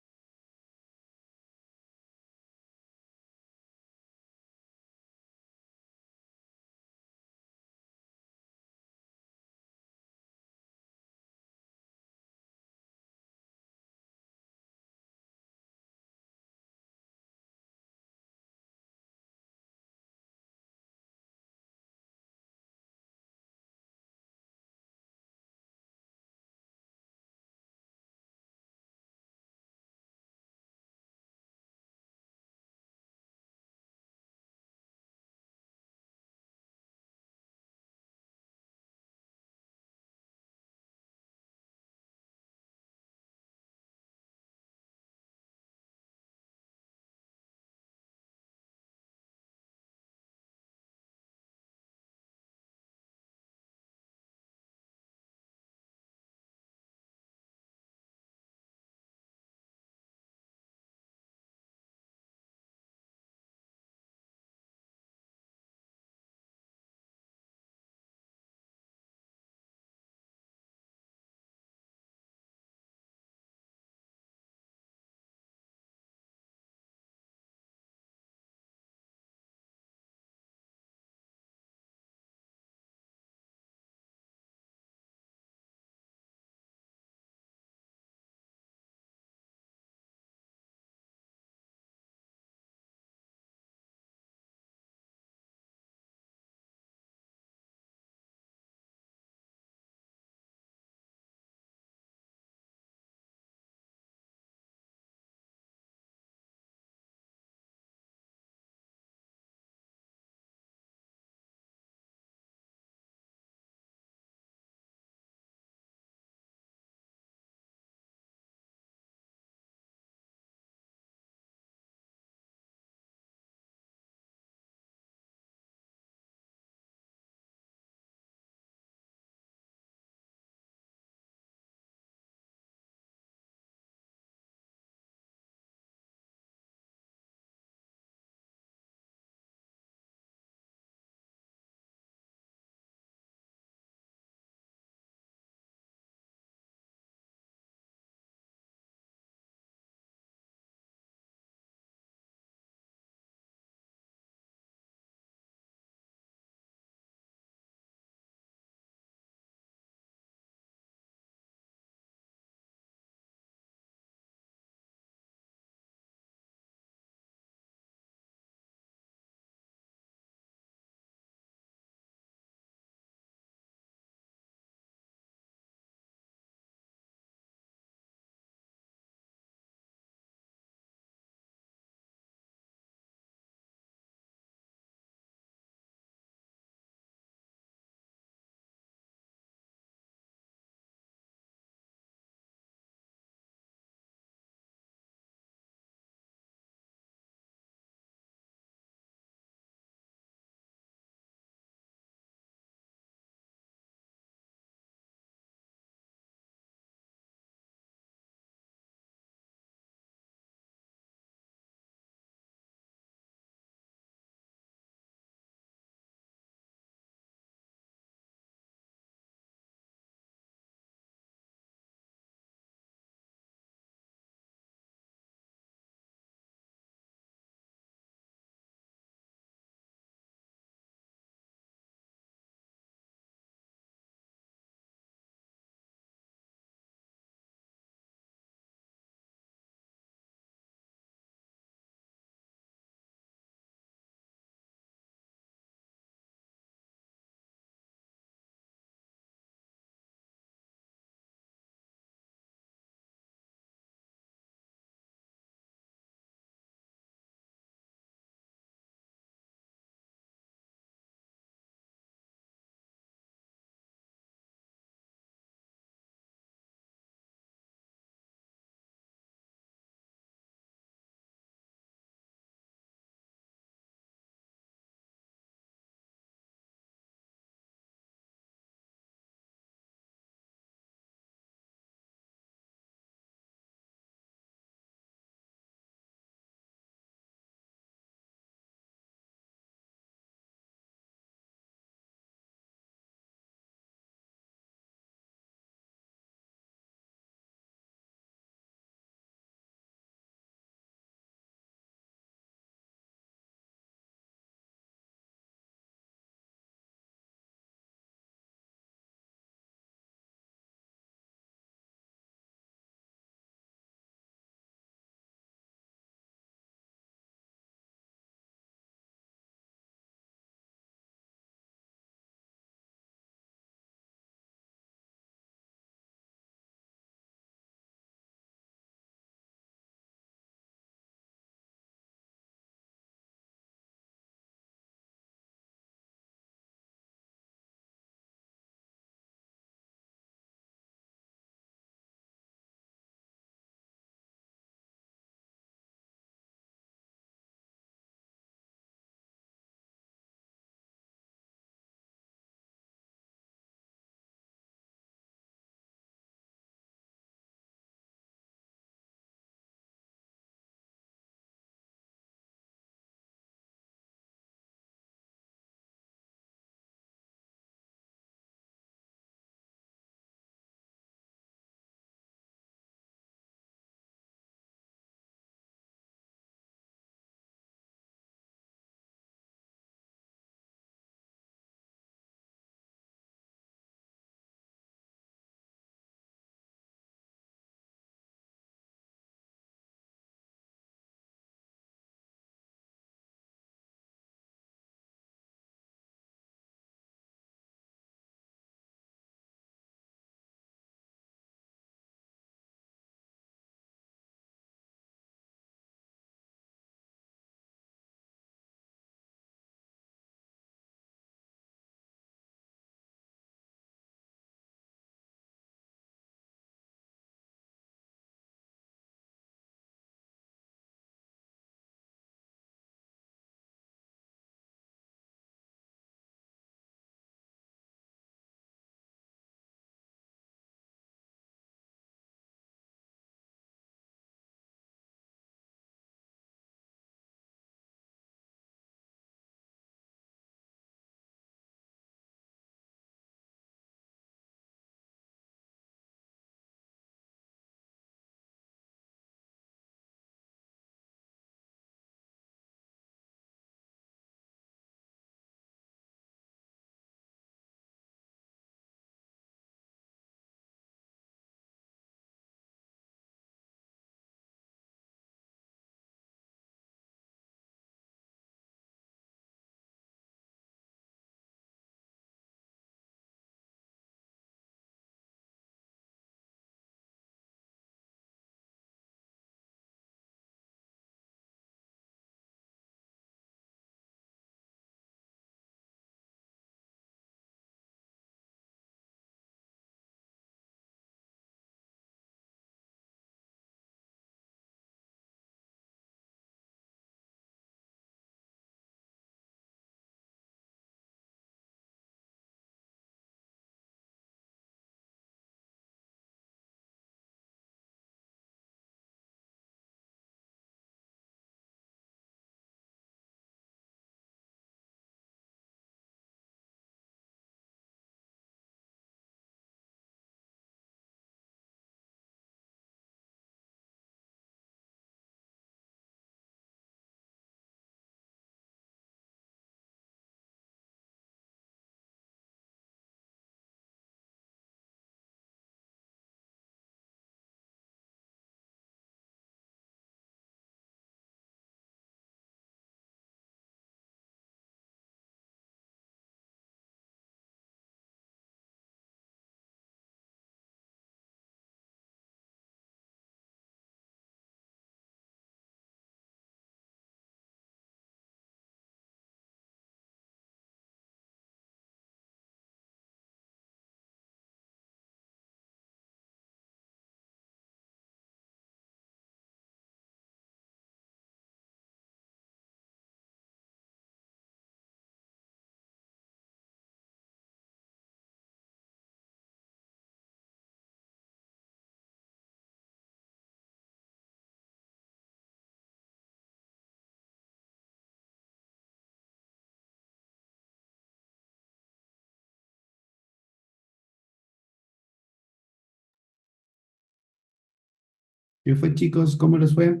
¿Qué fue, chicos? ¿Cómo les fue?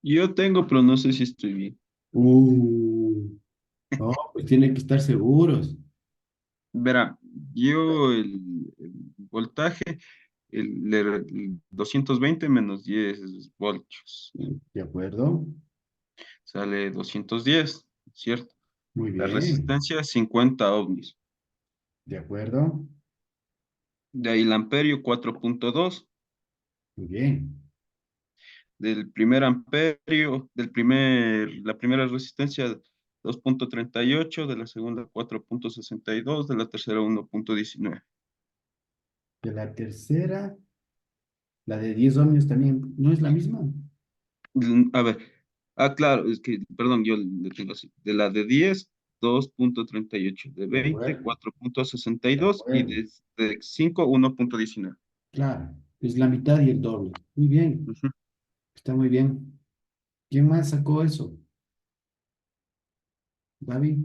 Yo tengo, pero no sé si estoy bien. Uh, no, pues tienen que estar seguros. Verá, yo el voltaje, el 220 menos 10 voltios, ¿De acuerdo? sale 210, ¿cierto? Muy La bien. resistencia 50 ohms. ¿De acuerdo? De ahí el amperio 4.2. Muy bien. Del primer amperio, la primera resistencia 2.38, de la segunda 4.62, de la tercera 1.19. De la tercera, la de 10 ohmios también, ¿no es la misma? A ver, claro, es que, perdón, yo le tengo así. De la de 10, 2.38, de De 20, acuerdo. De 4.62 y acuerdo. de 5, 1.19. Claro, es la mitad y el doble. Muy bien, Ujú. está muy bien. ¿Quién más sacó eso? David,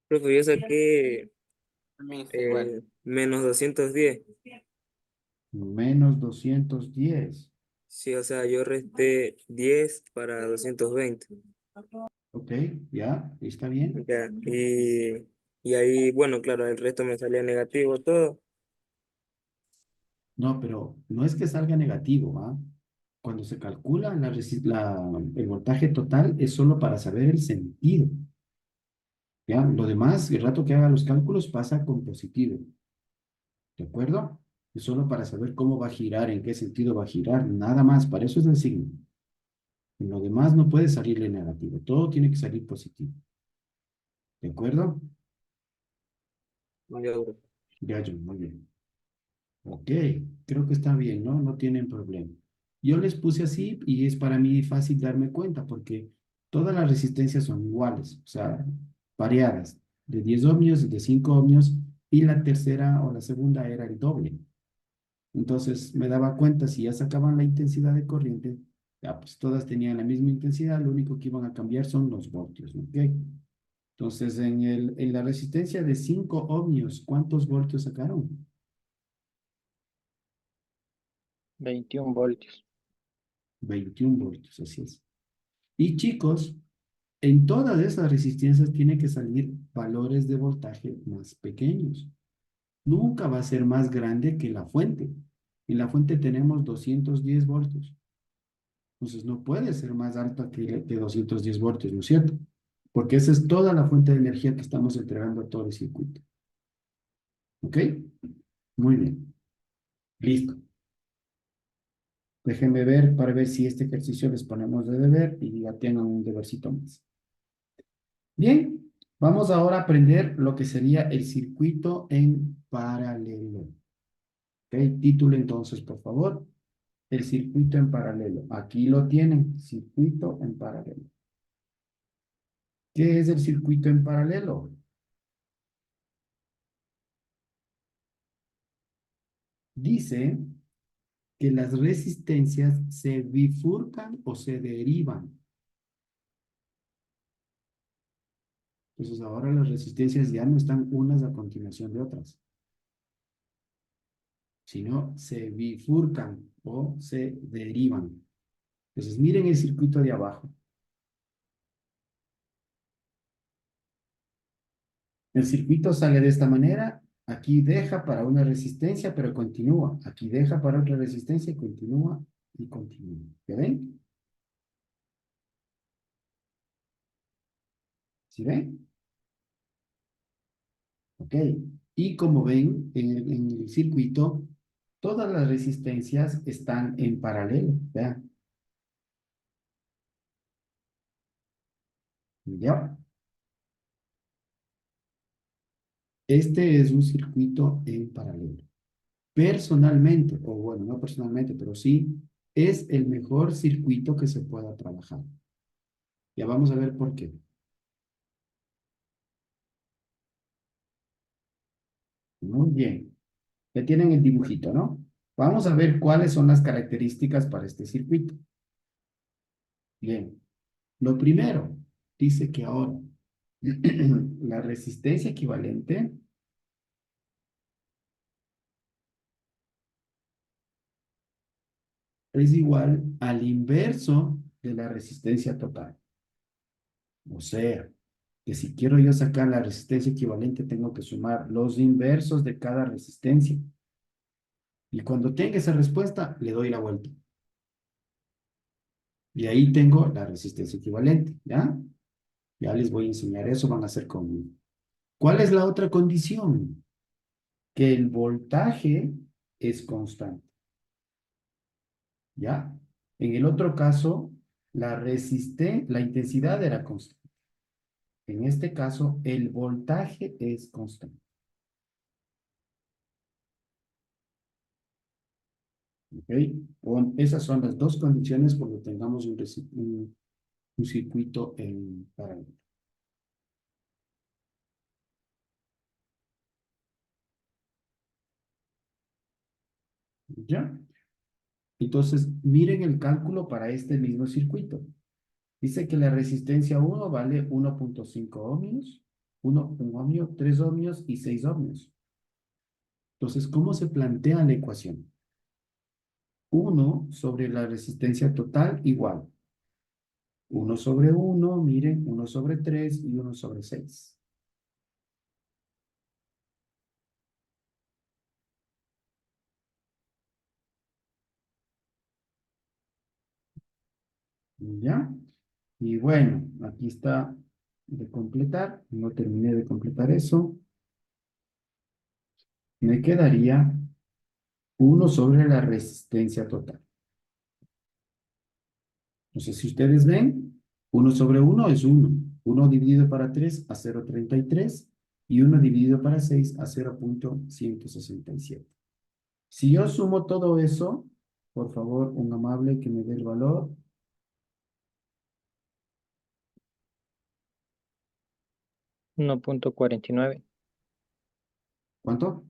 Profe, yo saqué También está igual. menos 210. -210. Sí, o sea, yo resté 10 para 220. Ok, ya, está bien. Ya, y ahí, bueno, claro, el resto me salía negativo todo. No, pero no es que salga negativo, ¿ah? Cuando se calcula el voltaje total es solo para saber el sentido. ¿Ya? Lo demás, el rato que haga los cálculos pasa con positivo. ¿De acuerdo? Es solo para saber cómo va a girar, en qué sentido va a girar, nada más. Para eso es el signo. En lo demás no puede salirle negativo. Todo tiene que salir positivo. ¿De acuerdo? No, ya, bro. Ya, John, muy bien. Ok, creo que está bien, ¿no? No tienen problema. Yo les puse así y es para mí fácil darme cuenta porque todas las resistencias son iguales, o sea, variadas, de 10 ohmios, de 5 ohmios y la tercera o la segunda era el doble. Entonces me daba cuenta si ya sacaban la intensidad de corriente, ya pues todas tenían la misma intensidad, lo único que iban a cambiar son los voltios, ¿ok? Entonces en la resistencia de 5 ohmios, ¿cuántos voltios sacaron? 21 voltios. 21 voltios, así es. Y chicos, en todas esas resistencias tiene que salir valores de voltaje más pequeños. Nunca va a ser más grande que la fuente. En la fuente tenemos 210 voltios. Entonces no puede ser más alta que 210 voltios, ¿no es cierto? Porque esa es toda la fuente de energía que estamos entregando a todo el circuito. ¿Ok? Muy bien. Listo. Déjenme ver para ver si este ejercicio les ponemos de deber y ya tengan un debercito más. Bien, vamos ahora a aprender lo que sería el circuito en paralelo. ¿Ok? Título entonces, por favor. El circuito en paralelo. Aquí lo tienen, circuito en paralelo. ¿Qué es el circuito en paralelo? Dice que las resistencias se bifurcan o se derivan. Entonces ahora las resistencias ya no están unas a continuación de otras, sino se bifurcan o se derivan. Entonces miren el circuito de abajo. El circuito sale de esta manera. Aquí deja para una resistencia, pero continúa. Aquí deja para otra resistencia, continúa y continúa. ¿Ya ven? ¿Sí ven? Ok. Y como ven en el circuito, todas las resistencias están en paralelo. Vean. ¿Ya? Este es un circuito en paralelo. Personalmente, o bueno, no personalmente, pero sí, es el mejor circuito que se pueda trabajar. Ya vamos a ver por qué. Muy bien. Ya tienen el dibujito, ¿no? Vamos a ver cuáles son las características para este circuito. Bien. Lo primero, dice que ahora la resistencia equivalente es igual al inverso de la resistencia total. O sea, que si quiero yo sacar la resistencia equivalente, tengo que sumar los inversos de cada resistencia. Y cuando tenga esa respuesta, le doy la vuelta. Y ahí tengo la resistencia equivalente, ¿ya? Ya les voy a enseñar eso, van a hacer conmigo. ¿Cuál es la otra condición? Que el voltaje es constante, ¿ya? En el otro caso, la intensidad era constante. En este caso, el voltaje es constante. ¿Ok? Esas son las dos condiciones cuando tengamos un circuito en paralelo. ¿Ya? Entonces, miren el cálculo para este mismo circuito. Dice que la resistencia 1 vale 1.5 ohmios, 1 ohmio, 3 ohmios y 6 ohmios. Entonces, ¿cómo se plantea la ecuación? 1 sobre la resistencia total igual 1 sobre 1, miren, 1 sobre 3 y 1 sobre 6. ¿Ya? Y bueno, aquí está de completar. No terminé de completar eso. Me quedaría 1 sobre la resistencia total. Entonces, si ustedes ven, 1 sobre 1 es 1. 1 dividido para 3 a 0.33 y 1 dividido para 6 a 0.167. Si yo sumo todo eso, por favor, un amable que me dé el valor. 1.49. ¿Cuánto?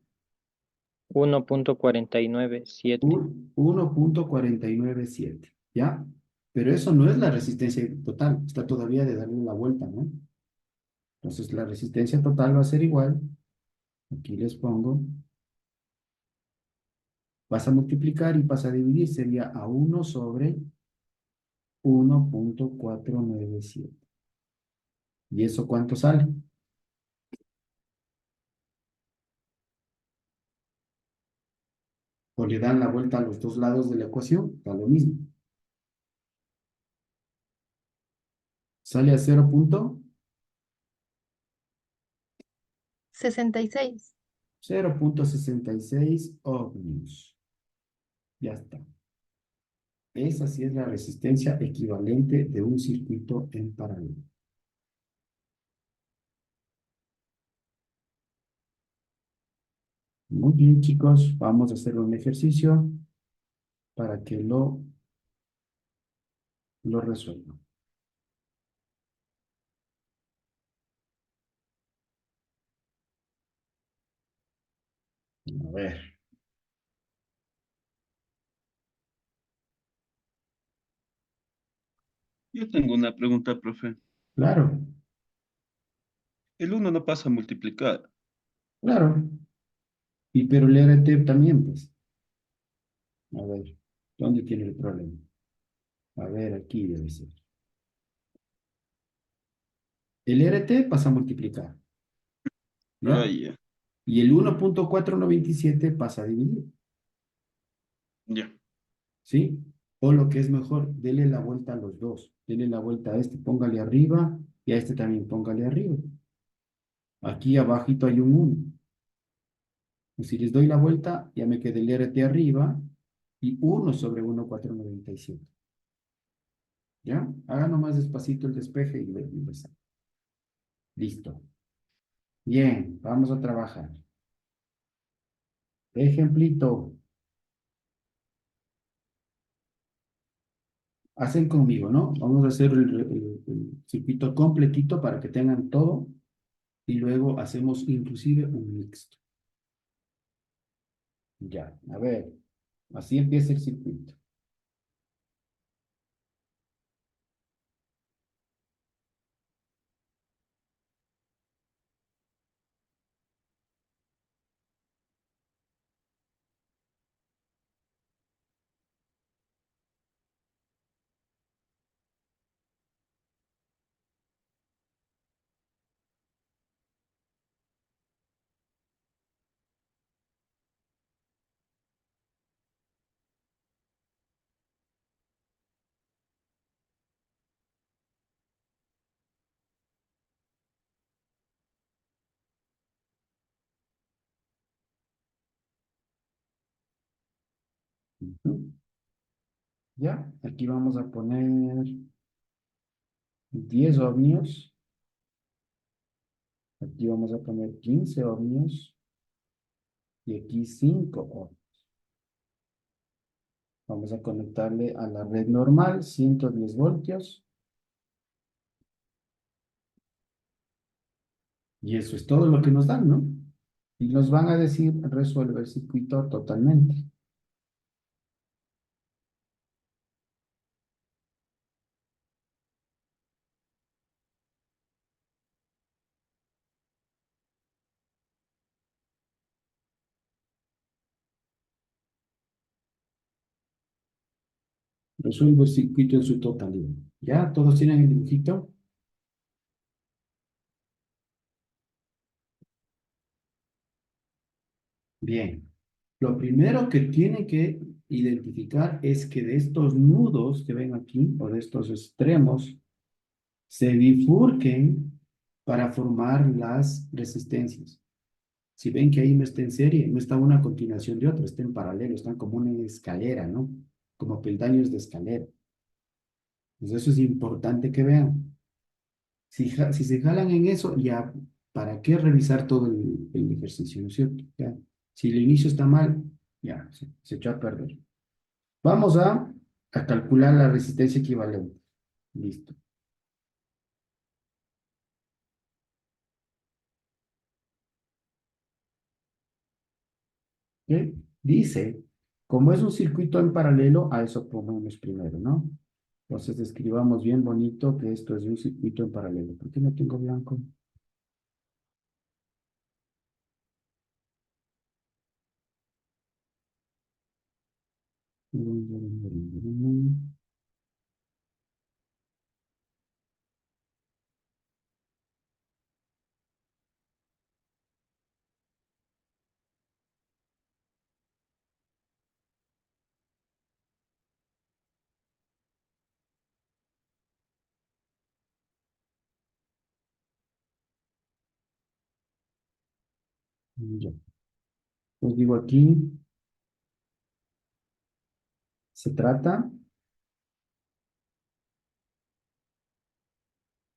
1.497. 1.497, ¿ya? Pero eso no es la resistencia total, está todavía de darle la vuelta, ¿no? Entonces la resistencia total va a ser igual, aquí les pongo, vas a multiplicar y vas a dividir, sería a 1 sobre 1.497. ¿Y eso cuánto sale? O le dan la vuelta a los dos lados de la ecuación, da lo mismo. Sale a 66. 0.66 ohmios. Ya está. Esa sí es la resistencia equivalente de un circuito en paralelo. Muy bien, chicos, vamos a hacer un ejercicio para que lo resuelvan. A ver, Yo tengo una pregunta, profe. claro, El uno no pasa a multiplicar. claro. Y pero el RT también, pues. A ver, ¿dónde tiene el problema? A ver, aquí debe ser. El RT pasa a multiplicar, Ah, ¿ya? ya, Y el 1.497 pasa a dividir, ya. ¿sí? O lo que es mejor, dele la vuelta a los dos. Dele la vuelta a este, póngale arriba, y a este también póngale arriba. Aquí abajito hay un 1. Y si les doy la vuelta, ya me queda el RT arriba y 1 sobre 1.497. ¿Ya? Haga nomás despacito el despeje y empezar. Listo. Bien, vamos a trabajar. Ejemplito. Hacen conmigo, ¿no? Vamos a hacer el circuito completito para que tengan todo y luego hacemos inclusive un mixto. Ya, a ver. Así empieza el circuito. Ujú. Ya, aquí vamos a poner 10 ohmios. Aquí vamos a poner 15 ohmios. Y aquí 5 ohmios. Vamos a conectarle a la red normal, 110 voltios. Y eso es todo lo que nos dan, ¿no? Y nos van a decir, resuelve el circuito totalmente. Resuelvo el circuito en su totalidad. ¿Ya? ¿Todos tienen el dibujito? Bien. Lo primero que tiene que identificar es que de estos nudos que ven aquí, o de estos extremos, se bifurquen para formar las resistencias. Si ven que ahí no está en serie, no está una a continuación de otra, está en paralelo, están como una escalera, ¿no? Como peldaños de escalera. Entonces eso es importante que vean. Si se jalan en eso, ya, ¿para qué revisar todo el ejercicio, no es cierto? Ya, si el inicio está mal, ya, se echó a perder. Vamos a calcular la resistencia equivalente. Listo. ¿Ok? Dice, como es un circuito en paralelo, a eso ponemos primero, ¿no? Entonces escribamos bien bonito que esto es un circuito en paralelo. ¿Por qué no tengo blanco? Ya. Os digo aquí, se trata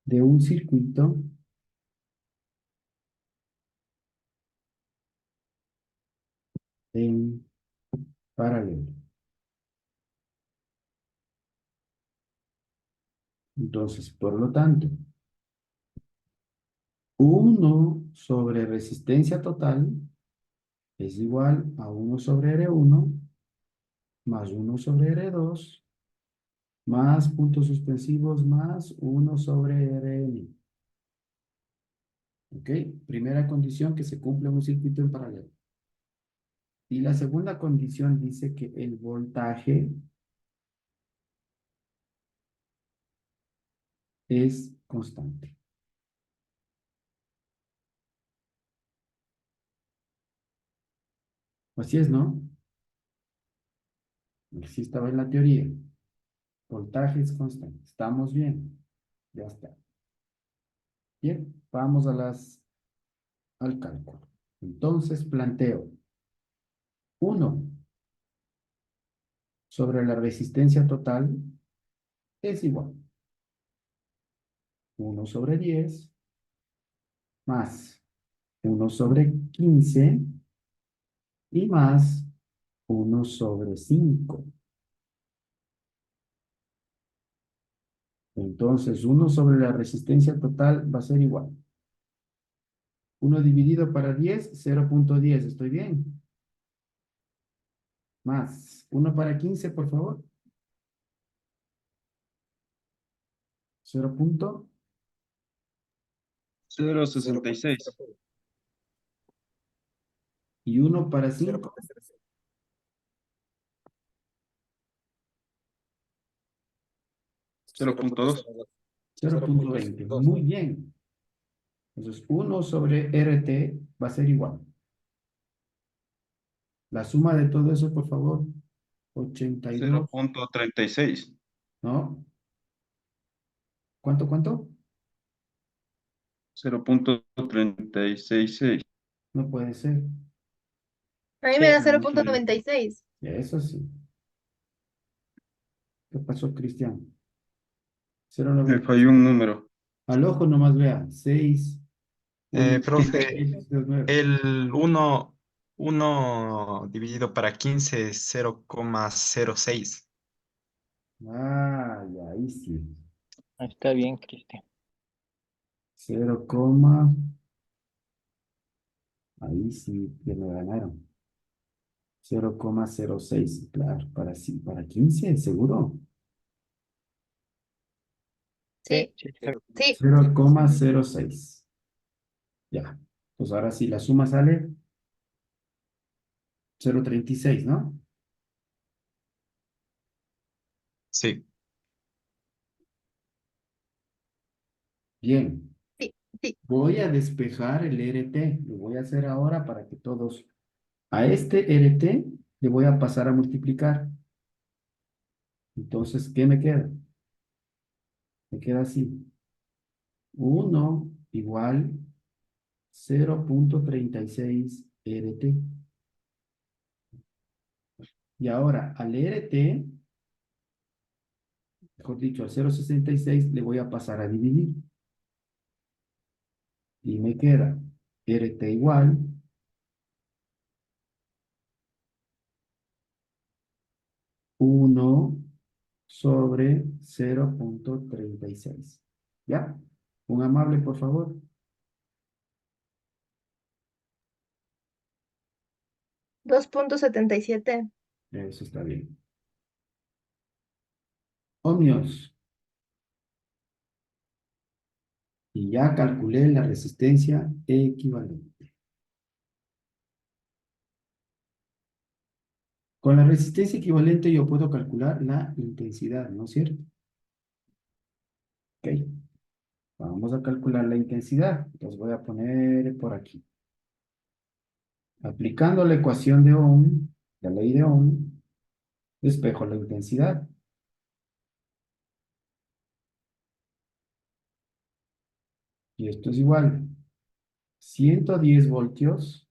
de un circuito en paralelo. Entonces, por lo tanto, 1 sobre resistencia total es igual a 1 sobre R1 más 1 sobre R2 más puntos suspensivos más 1 sobre Rn. ¿Ok? Primera condición que se cumple un circuito en paralelo. Y la segunda condición dice que el voltaje es constante. Así es, ¿no? Así estaba en la teoría. Voltaje es constante. Estamos bien. Ya está. Bien, vamos al cálculo. Entonces planteo 1 sobre la resistencia total es igual 1 sobre 10 más 1 sobre 15 y más 1 sobre 5. Entonces 1 sobre la resistencia total va a ser igual. 1 dividido para 10, 0.10. ¿Estoy bien? Más 1 para 15, por favor. 0. 0.66. Y 1 para 5. 0.2. 0.20. Muy bien. Entonces 1 sobre RT va a ser igual. La suma de todo eso, por favor. 82. 0.36. ¿No? ¿Cuánto? 0.366. No puede ser. A mí Sí, me da no, 0.96. Eso sí. ¿Qué pasó, Cristian? Me 0,90. falló un número. Al ojo nomás vea. 6. Profe, el uno dividido para 15 es 0,06. Ah, ya, ahí sí. Está bien, Cristian. 0, ahí sí que me ganaron. 0,06, claro, para 15, seguro. Sí, Sí, sí. 0,06. Ya. Pues ahora sí, la suma sale 0,36, ¿no? Sí, Bien. Sí, sí. Voy a despejar el RT. Lo voy a hacer ahora para que todos... A este RT le voy a pasar a multiplicar. Entonces, ¿qué me queda? Me queda así. 1 igual 0,36 RT. Y ahora al RT, mejor dicho, al 0,66 le voy a pasar a dividir. Y me queda RT igual 1 sobre 0,36. ¿Ya? Un amable, por favor. 2,77. Eso está bien. Ohmios. Y ya calculé la resistencia equivalente. Con la resistencia equivalente yo puedo calcular la intensidad, ¿no es cierto? Ok. Vamos a calcular la intensidad. Los voy a poner por aquí. Aplicando la ecuación de Ohm, la ley de Ohm, despejo la intensidad. Y esto es igual. 110 voltios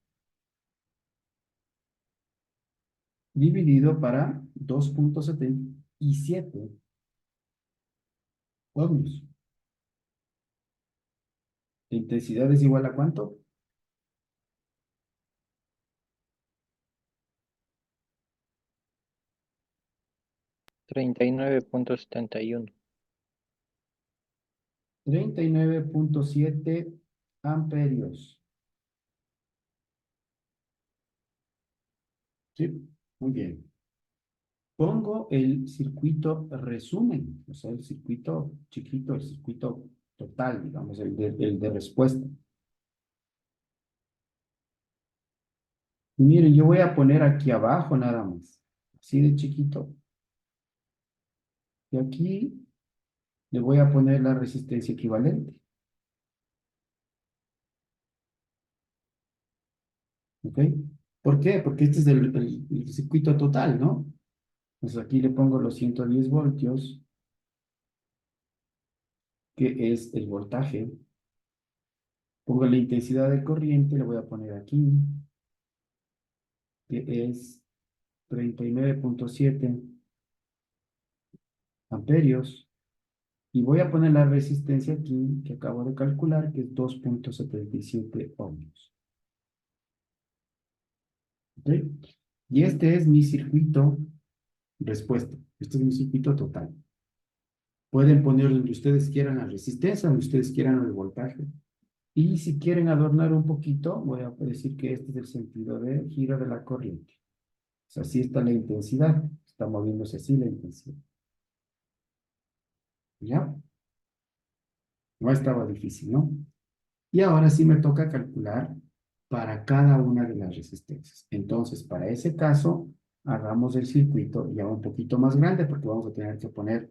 dividido para 2,77 ohmios. ¿La intensidad es igual a cuánto? 39,71. 39,7 amperios. ¿Sí? Muy bien. Pongo el circuito resumen, o sea, el circuito chiquito, el circuito total, digamos, el de respuesta. Y miren, yo voy a poner aquí abajo nada más, así de chiquito. Y aquí le voy a poner la resistencia equivalente. ¿Ok? ¿Por qué? Porque este es el circuito total, ¿no? Entonces aquí le pongo los 110 voltios, que es el voltaje. Pongo la intensidad de corriente, le voy a poner aquí, que es 39,7 amperios. Y voy a poner la resistencia aquí, que acabo de calcular, que es 2,77 ohmios. ¿Ok? Y este es mi circuito respuesta. Este es mi circuito total. Pueden poner donde ustedes quieran la resistencia, donde ustedes quieran el voltaje. Y si quieren adornar un poquito, voy a decir que este es el sentido de giro de la corriente. O sea, así está la intensidad. Está moviéndose así la intensidad. ¿Ya? No estaba difícil, ¿no? Y ahora sí me toca calcular para cada una de las resistencias. Entonces, para ese caso, hagamos el circuito ya un poquito más grande porque vamos a tener que poner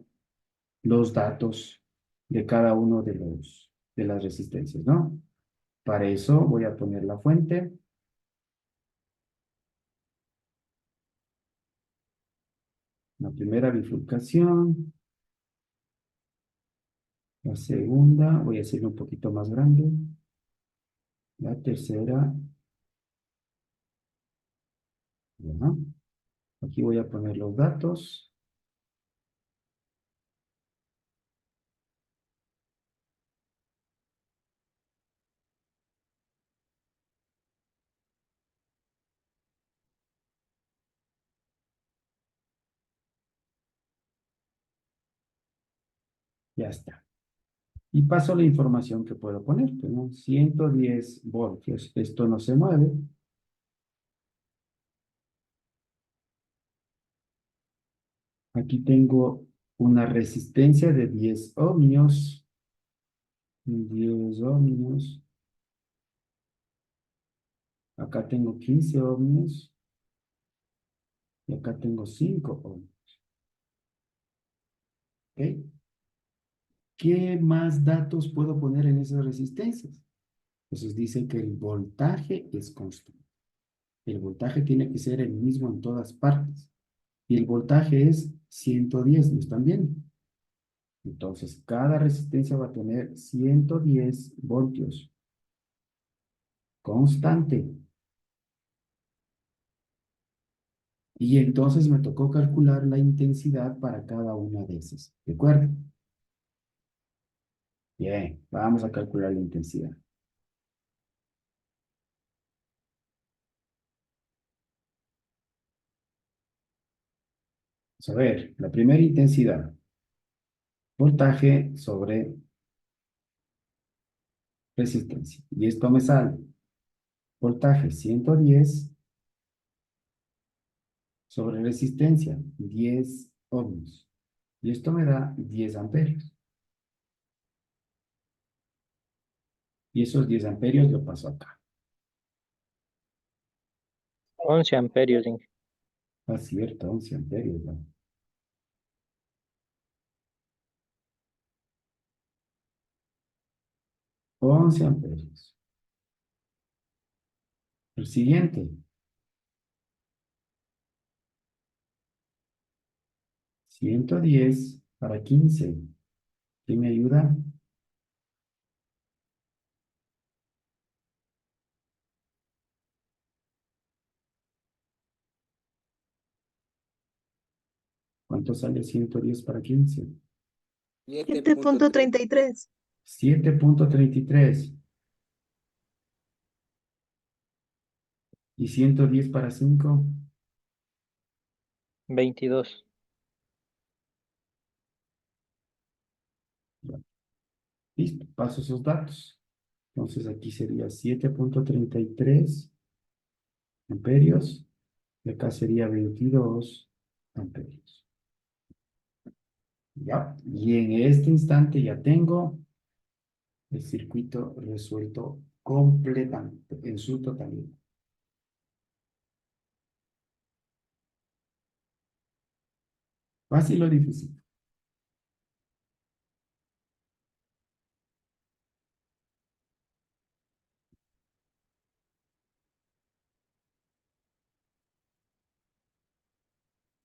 los datos de cada uno de las resistencias, ¿no? Para eso voy a poner la fuente. La primera bifurcación. La segunda, voy a hacerlo un poquito más grande. La tercera. Ya. Aquí voy a poner los datos. Ya está. Y paso la información que puedo poner, ¿no? 110 voltios. Esto no se mueve. Aquí tengo una resistencia de 10 ohmios. 10 ohmios. Acá tengo 15 ohmios. Y acá tengo 5 ohmios. ¿Ok? ¿Qué más datos puedo poner en esas resistencias? Entonces dice que el voltaje es constante. El voltaje tiene que ser el mismo en todas partes. Y el voltaje es 110, ¿lo están viendo? Entonces, cada resistencia va a tener 110 voltios. Constante. Y entonces me tocó calcular la intensidad para cada una de esas. ¿De acuerdo? Bien, vamos a calcular la intensidad. Vamos a ver, la primera intensidad. Voltaje sobre resistencia. Y esto me sale. Voltaje 110 sobre resistencia 10 ohmios. Y esto me da 10 amperios. Y esos 10 amperios lo paso acá. 11 amperios. Ah, cierto, 11 amperios, ¿no? 11 amperios. El siguiente. 110 para 15. ¿Quién me ayuda? ¿Cuánto sale 110 para 15? 7.33. 7.33. ¿Y 110 para 5? 22. Listo, paso esos datos. Entonces aquí sería 7.33 amperios. Y acá sería 22 amperios. Ya, y en este instante ya tengo el circuito resuelto completamente, en su totalidad. ¿Fácil o difícil?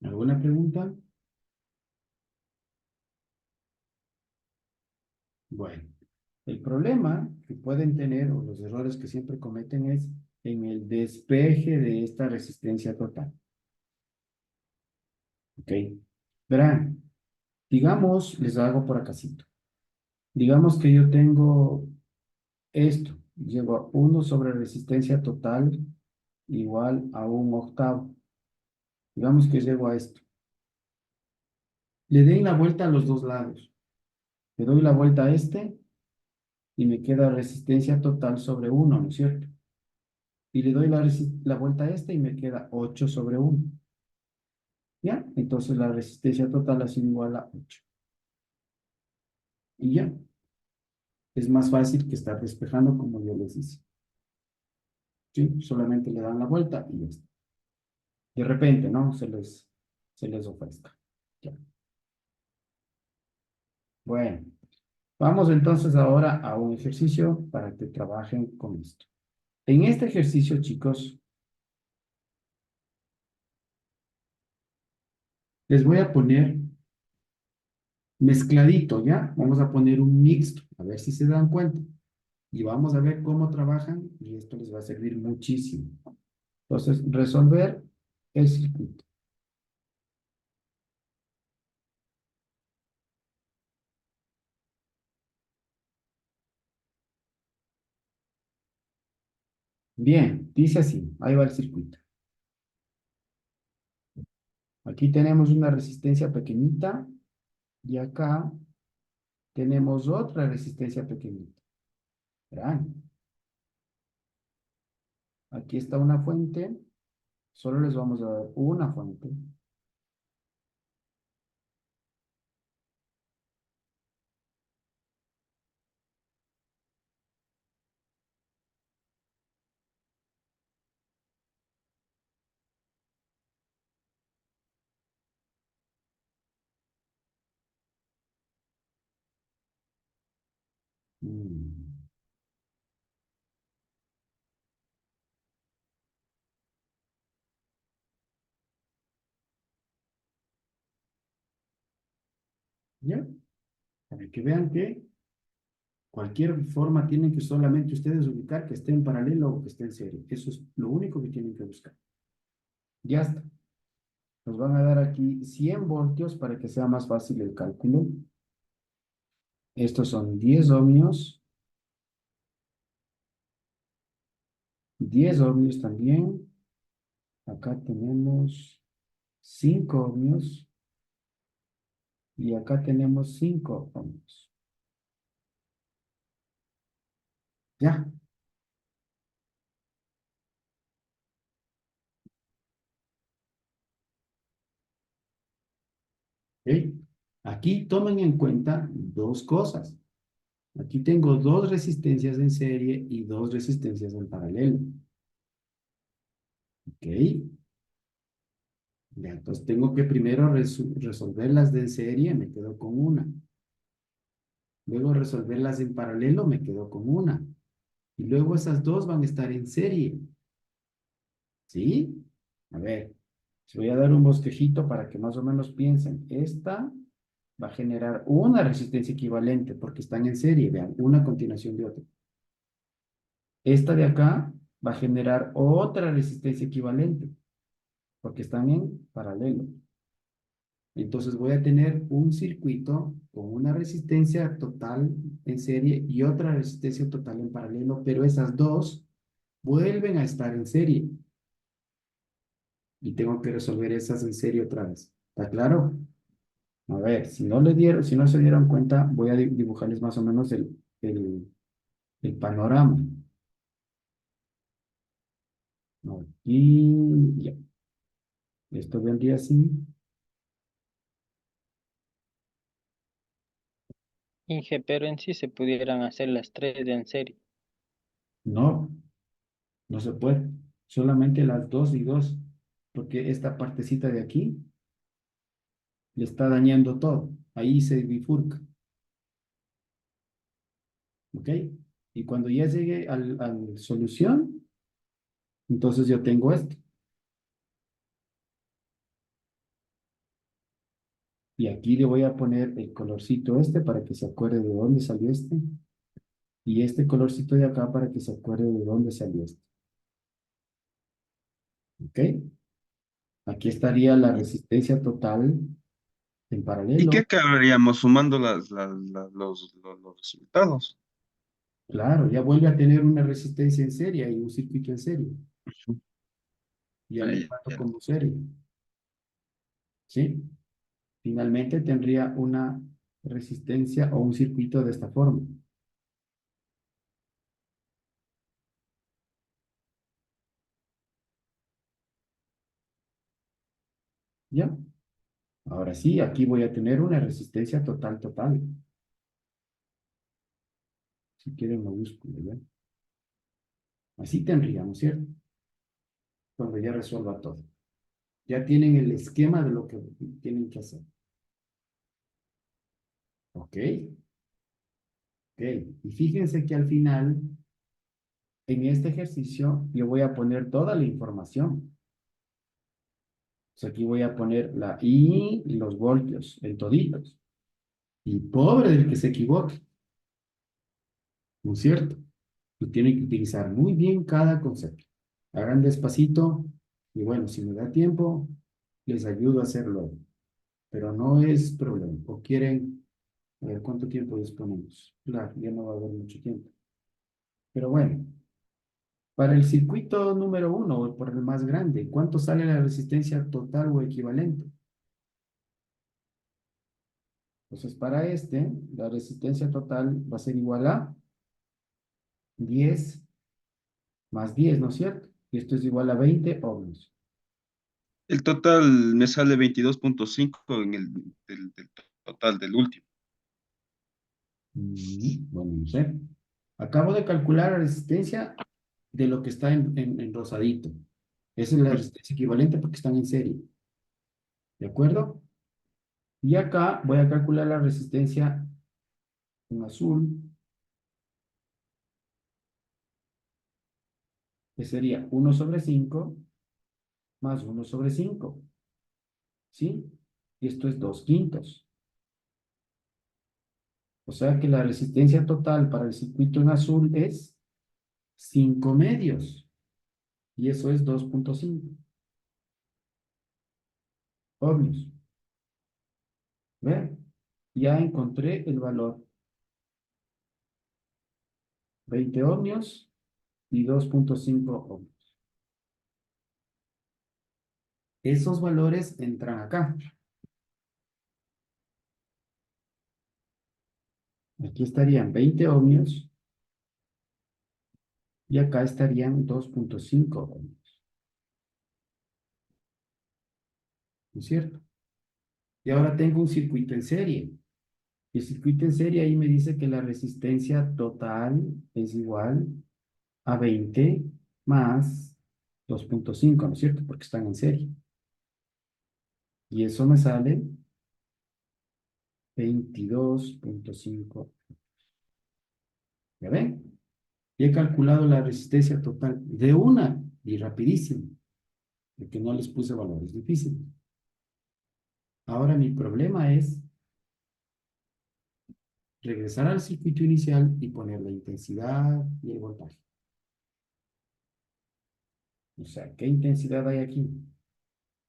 ¿Alguna pregunta? Bueno, el problema que pueden tener o los errores que siempre cometen es en el despeje de esta resistencia total. ¿Ok? Verán, digamos, les hago por acasito. Digamos que yo tengo esto, llego a 1 sobre resistencia total igual a 1/8. Digamos que llego a esto. Le doy la vuelta a los dos lados. Le doy la vuelta a este y me queda resistencia total sobre 1, ¿no es cierto? Y le doy la vuelta a este y me queda 8 sobre 1. ¿Ya? Entonces la resistencia total ha sido igual a 8. Y ya. Es más fácil que estar despejando como yo les hice. ¿Sí? Solamente le dan la vuelta y ya está. De repente, ¿no? Se les ofrezca. Ya. Bueno. Vamos entonces ahora a un ejercicio para que trabajen con esto. En este ejercicio, chicos, les voy a poner mezcladito, ¿ya? Vamos a poner un mixto, a ver si se dan cuenta. Y vamos a ver cómo trabajan y esto les va a servir muchísimo. Entonces, resolver el circuito. Bien, dice así, ahí va el circuito. Aquí tenemos una resistencia pequeñita y acá tenemos otra resistencia pequeñita. Verán. Aquí está una fuente. Solo les vamos a dar una fuente. Mm. ¿Ya? Para que vean que cualquier forma tienen que solamente ustedes ubicar que esté en paralelo o que esté en serie. Eso es lo único que tienen que buscar. Ya está. Nos van a dar aquí 100 voltios para que sea más fácil el cálculo. Estos son 10 ohmios. 10 ohmios también. Acá tenemos 5 ohmios. Y acá tenemos 5 ohmios. Ya. ¿Ok? Aquí tomen en cuenta dos cosas. Aquí tengo dos resistencias en serie y dos resistencias en paralelo. ¿Ok? Ya, entonces tengo que primero resolver las de en serie, me quedo con una. Luego resolverlas en paralelo, me quedo con una. Y luego esas dos van a estar en serie. ¿Sí? A ver, les voy a dar un bosquejito para que más o menos piensen. Esta va a generar una resistencia equivalente porque están en serie, vean, una a continuación de otra. Esta de acá va a generar otra resistencia equivalente porque están en paralelo. Entonces voy a tener un circuito con una resistencia total en serie y otra resistencia total en paralelo, pero esas dos vuelven a estar en serie. Y tengo que resolver esas en serie otra vez. ¿Está claro? A ver, si no si no se dieron cuenta, voy a dibujarles más o menos el panorama. Aquí, ya. Esto vendría así. Inge, pero en sí se pudieran hacer las tres en serie. No, no se puede. Solamente las dos y dos. Porque esta partecita de aquí le está dañando todo. Ahí se bifurca. ¿Ok? Y cuando ya llegue al solución, entonces yo tengo esto. Y aquí le voy a poner el colorcito este para que se acuerde de dónde salió este. Y este colorcito de acá para que se acuerde de dónde salió este. ¿Ok? Aquí estaría la resistencia total en ¿Y qué paralelo. acabaríamos sumando los resultados? Claro, ya vuelve a tener una resistencia en serie y un circuito en serie. Ujú. Ya le Ahí, trato ya. como serie. ¿Sí? Finalmente tendría una resistencia o un circuito de esta forma. ¿Ya? Ahora sí, aquí voy a tener una resistencia total, total. Si quieren mayúscula, ¿ya? Así tendríamos, ¿cierto? Cuando ya resuelva todo. Ya tienen el esquema de lo que tienen que hacer. ¿Ok? Ok. Y fíjense que al final, en este ejercicio, yo voy a poner toda la información. Pues aquí voy a poner la I y los voltios en toditos. Y pobre del que se equivoque. ¿No es cierto? Y tienen que utilizar muy bien cada concepto. Hagan despacito y bueno, si me da tiempo, les ayudo a hacerlo. Pero no es problema. O quieren, a ver cuánto tiempo disponemos. Claro, ya no va a haber mucho tiempo. Pero bueno, para el circuito número 1, o por el más grande, ¿cuánto sale la resistencia total o equivalente? Entonces, para este, la resistencia total va a ser igual a 10 más 10, ¿no es cierto? Y esto es igual a 20 ohms. El total me sale 22.5 en del total del último. Bueno, no sé. Acabo de calcular la resistencia de lo que está en rosadito. Esa es la resistencia equivalente porque están en serie. ¿De acuerdo? Y acá voy a calcular la resistencia en azul, que sería 1/5 más 1/5. ¿Sí? Y esto es 2/5. O sea que la resistencia total para el circuito en azul es 5/2. Y eso es 2.5 ohmios. ¿Ven? Ya encontré el valor. 20 ohmios y 2.5 ohmios. Esos valores entran acá. Aquí estarían 20 ohmios y acá estarían 2.5 ohmios. ¿No es cierto? Y ahora tengo un circuito en serie. Y el circuito en serie ahí me dice que la resistencia total es igual a 20 más 2.5, ¿no es cierto? Porque están en serie. Y eso me sale 22.5. ¿Ya ven? Y he calculado la resistencia total de una y rapidísimo, porque no les puse valores difíciles. Ahora mi problema es regresar al circuito inicial y poner la intensidad y el voltaje. O sea, ¿qué intensidad hay aquí?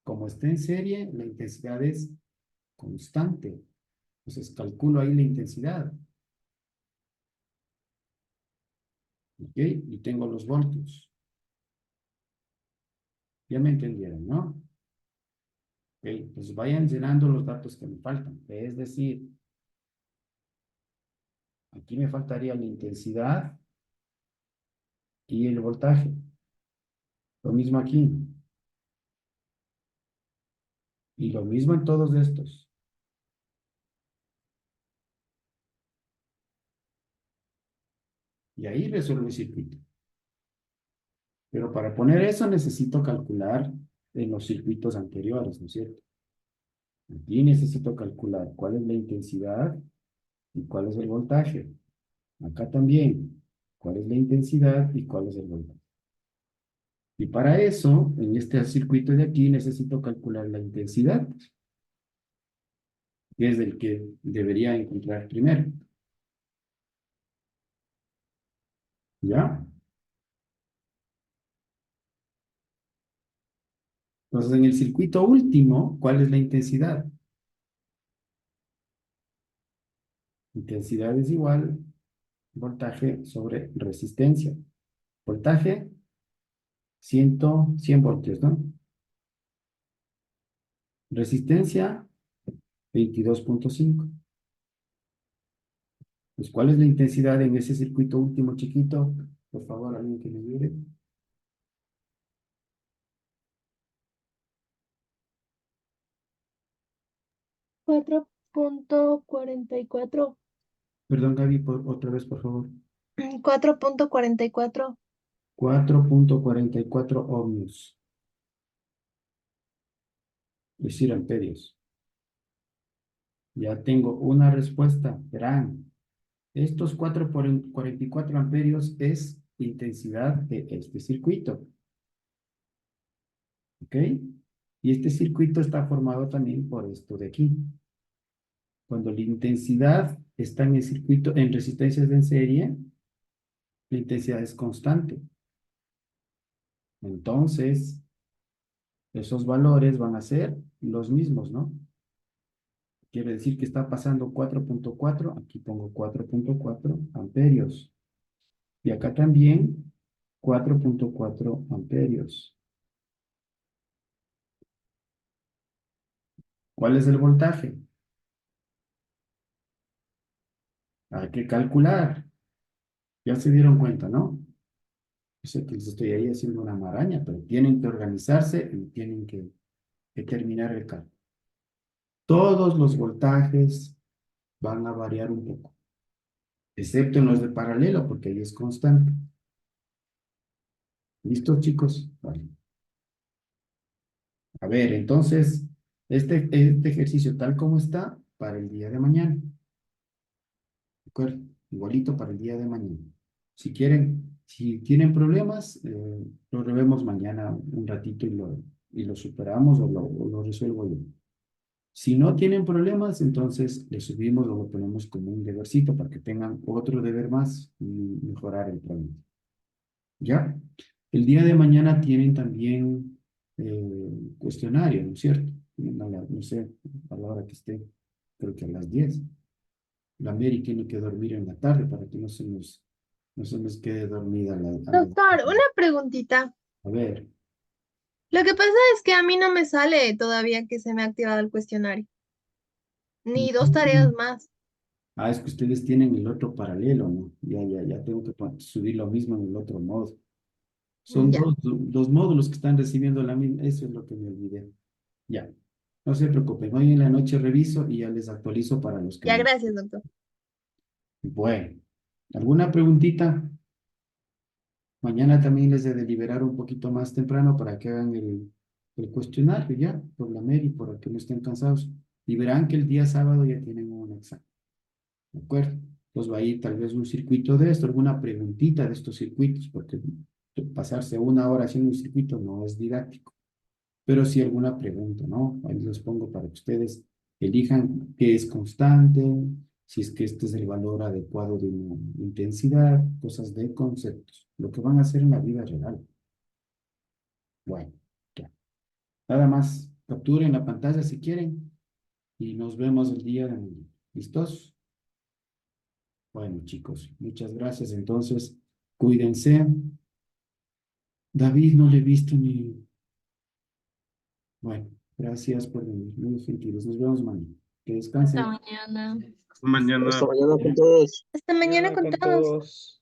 Como está en serie, la intensidad es constante. Entonces calculo ahí la intensidad. ¿Ok? Y tengo los voltios. Ya me entendieron, ¿no? Ok, pues vayan llenando los datos que me faltan. Es decir, aquí me faltaría la intensidad y el voltaje. Lo mismo aquí. Y lo mismo en todos estos. Y ahí resuelvo el circuito. Pero para poner eso necesito calcular en los circuitos anteriores, ¿no es cierto? Aquí necesito calcular cuál es la intensidad y cuál es el voltaje. Acá también, cuál es la intensidad y cuál es el voltaje. Y para eso, en este circuito de aquí, necesito calcular la intensidad, que es el que debería encontrar primero. ¿Ya? Entonces, en el circuito último, ¿cuál es la intensidad? Intensidad es igual voltaje sobre resistencia. Voltaje, 100 voltios, ¿no? Resistencia, 22.5. Pues, ¿cuál es la intensidad en ese circuito último chiquito? Por favor, alguien que me ayude. 4.44. Perdón, Gaby, otra vez, por favor. 4.44. 4.44 ohmios. Es decir, amperios. Ya tengo una respuesta. Verán, estos 4 por 44 amperios es intensidad de este circuito. ¿Ok? Y este circuito está formado también por esto de aquí. Cuando la intensidad está en el circuito, en resistencias en serie, la intensidad es constante. Entonces, esos valores van a ser los mismos, ¿no? Quiere decir que está pasando 4.4, aquí pongo 4.4 amperios. Y acá también 4.4 amperios. ¿Cuál es el voltaje? Hay que calcular. Ya se dieron cuenta, ¿no? Yo sé que les estoy ahí haciendo una maraña, pero tienen que organizarse y tienen que terminar el cálculo. Todos los voltajes van a variar un poco, excepto en los de paralelo, porque ahí es constante. ¿Listos, chicos? Vale. A ver, entonces, este ejercicio tal como está para el día de mañana. ¿De acuerdo? Igualito para el día de mañana. Si quieren, si tienen problemas, lo revemos mañana un ratito y lo superamos o lo resuelvo yo. Si no tienen problemas, entonces le subimos o lo ponemos como un debercito para que tengan otro deber más y mejorar el problema. ¿Ya? El día de mañana tienen también cuestionario, ¿no es cierto? No sé, a la hora que esté, creo que a las 10. La Mary tiene que dormir en la tarde para que no se nos quede dormida Doctor, una preguntita. A ver, Lo que pasa es que a mí no me sale todavía que se me ha activado el cuestionario, ni dos tareas más. es que ustedes tienen el otro paralelo, ¿no? Ya tengo que subir lo mismo en el otro modo. Son Ya, dos módulos que están recibiendo la misma, eso es lo que me olvidé. Ya, no se preocupen, hoy en la noche reviso y ya les actualizo para los que ya, no. gracias, doctor. Bueno, ¿alguna preguntita? Mañana también les he de liberar un poquito más temprano para que hagan el cuestionario ya, por la Mary, para que no estén cansados. Y verán que el día sábado ya tienen un examen. ¿De acuerdo? Entonces va a ir tal vez un circuito de esto, alguna preguntita de estos circuitos, porque pasarse una hora haciendo un circuito no es didáctico. Pero sí alguna pregunta, ¿no? Ahí les pongo para que ustedes elijan qué es constante, si es que este es el valor adecuado de una intensidad, cosas de conceptos, lo que van a hacer en la vida real. Bueno, ya. Nada más, capturen la pantalla si quieren y nos vemos el día de mañana. ¿Listos? Bueno, chicos, muchas gracias. Entonces, cuídense. David no le he visto ni... Bueno, gracias por venir. Muy gentiles. Nos vemos mañana. Que descansen. Hasta mañana. Mañana. Hasta mañana con todos. Hasta mañana con todos.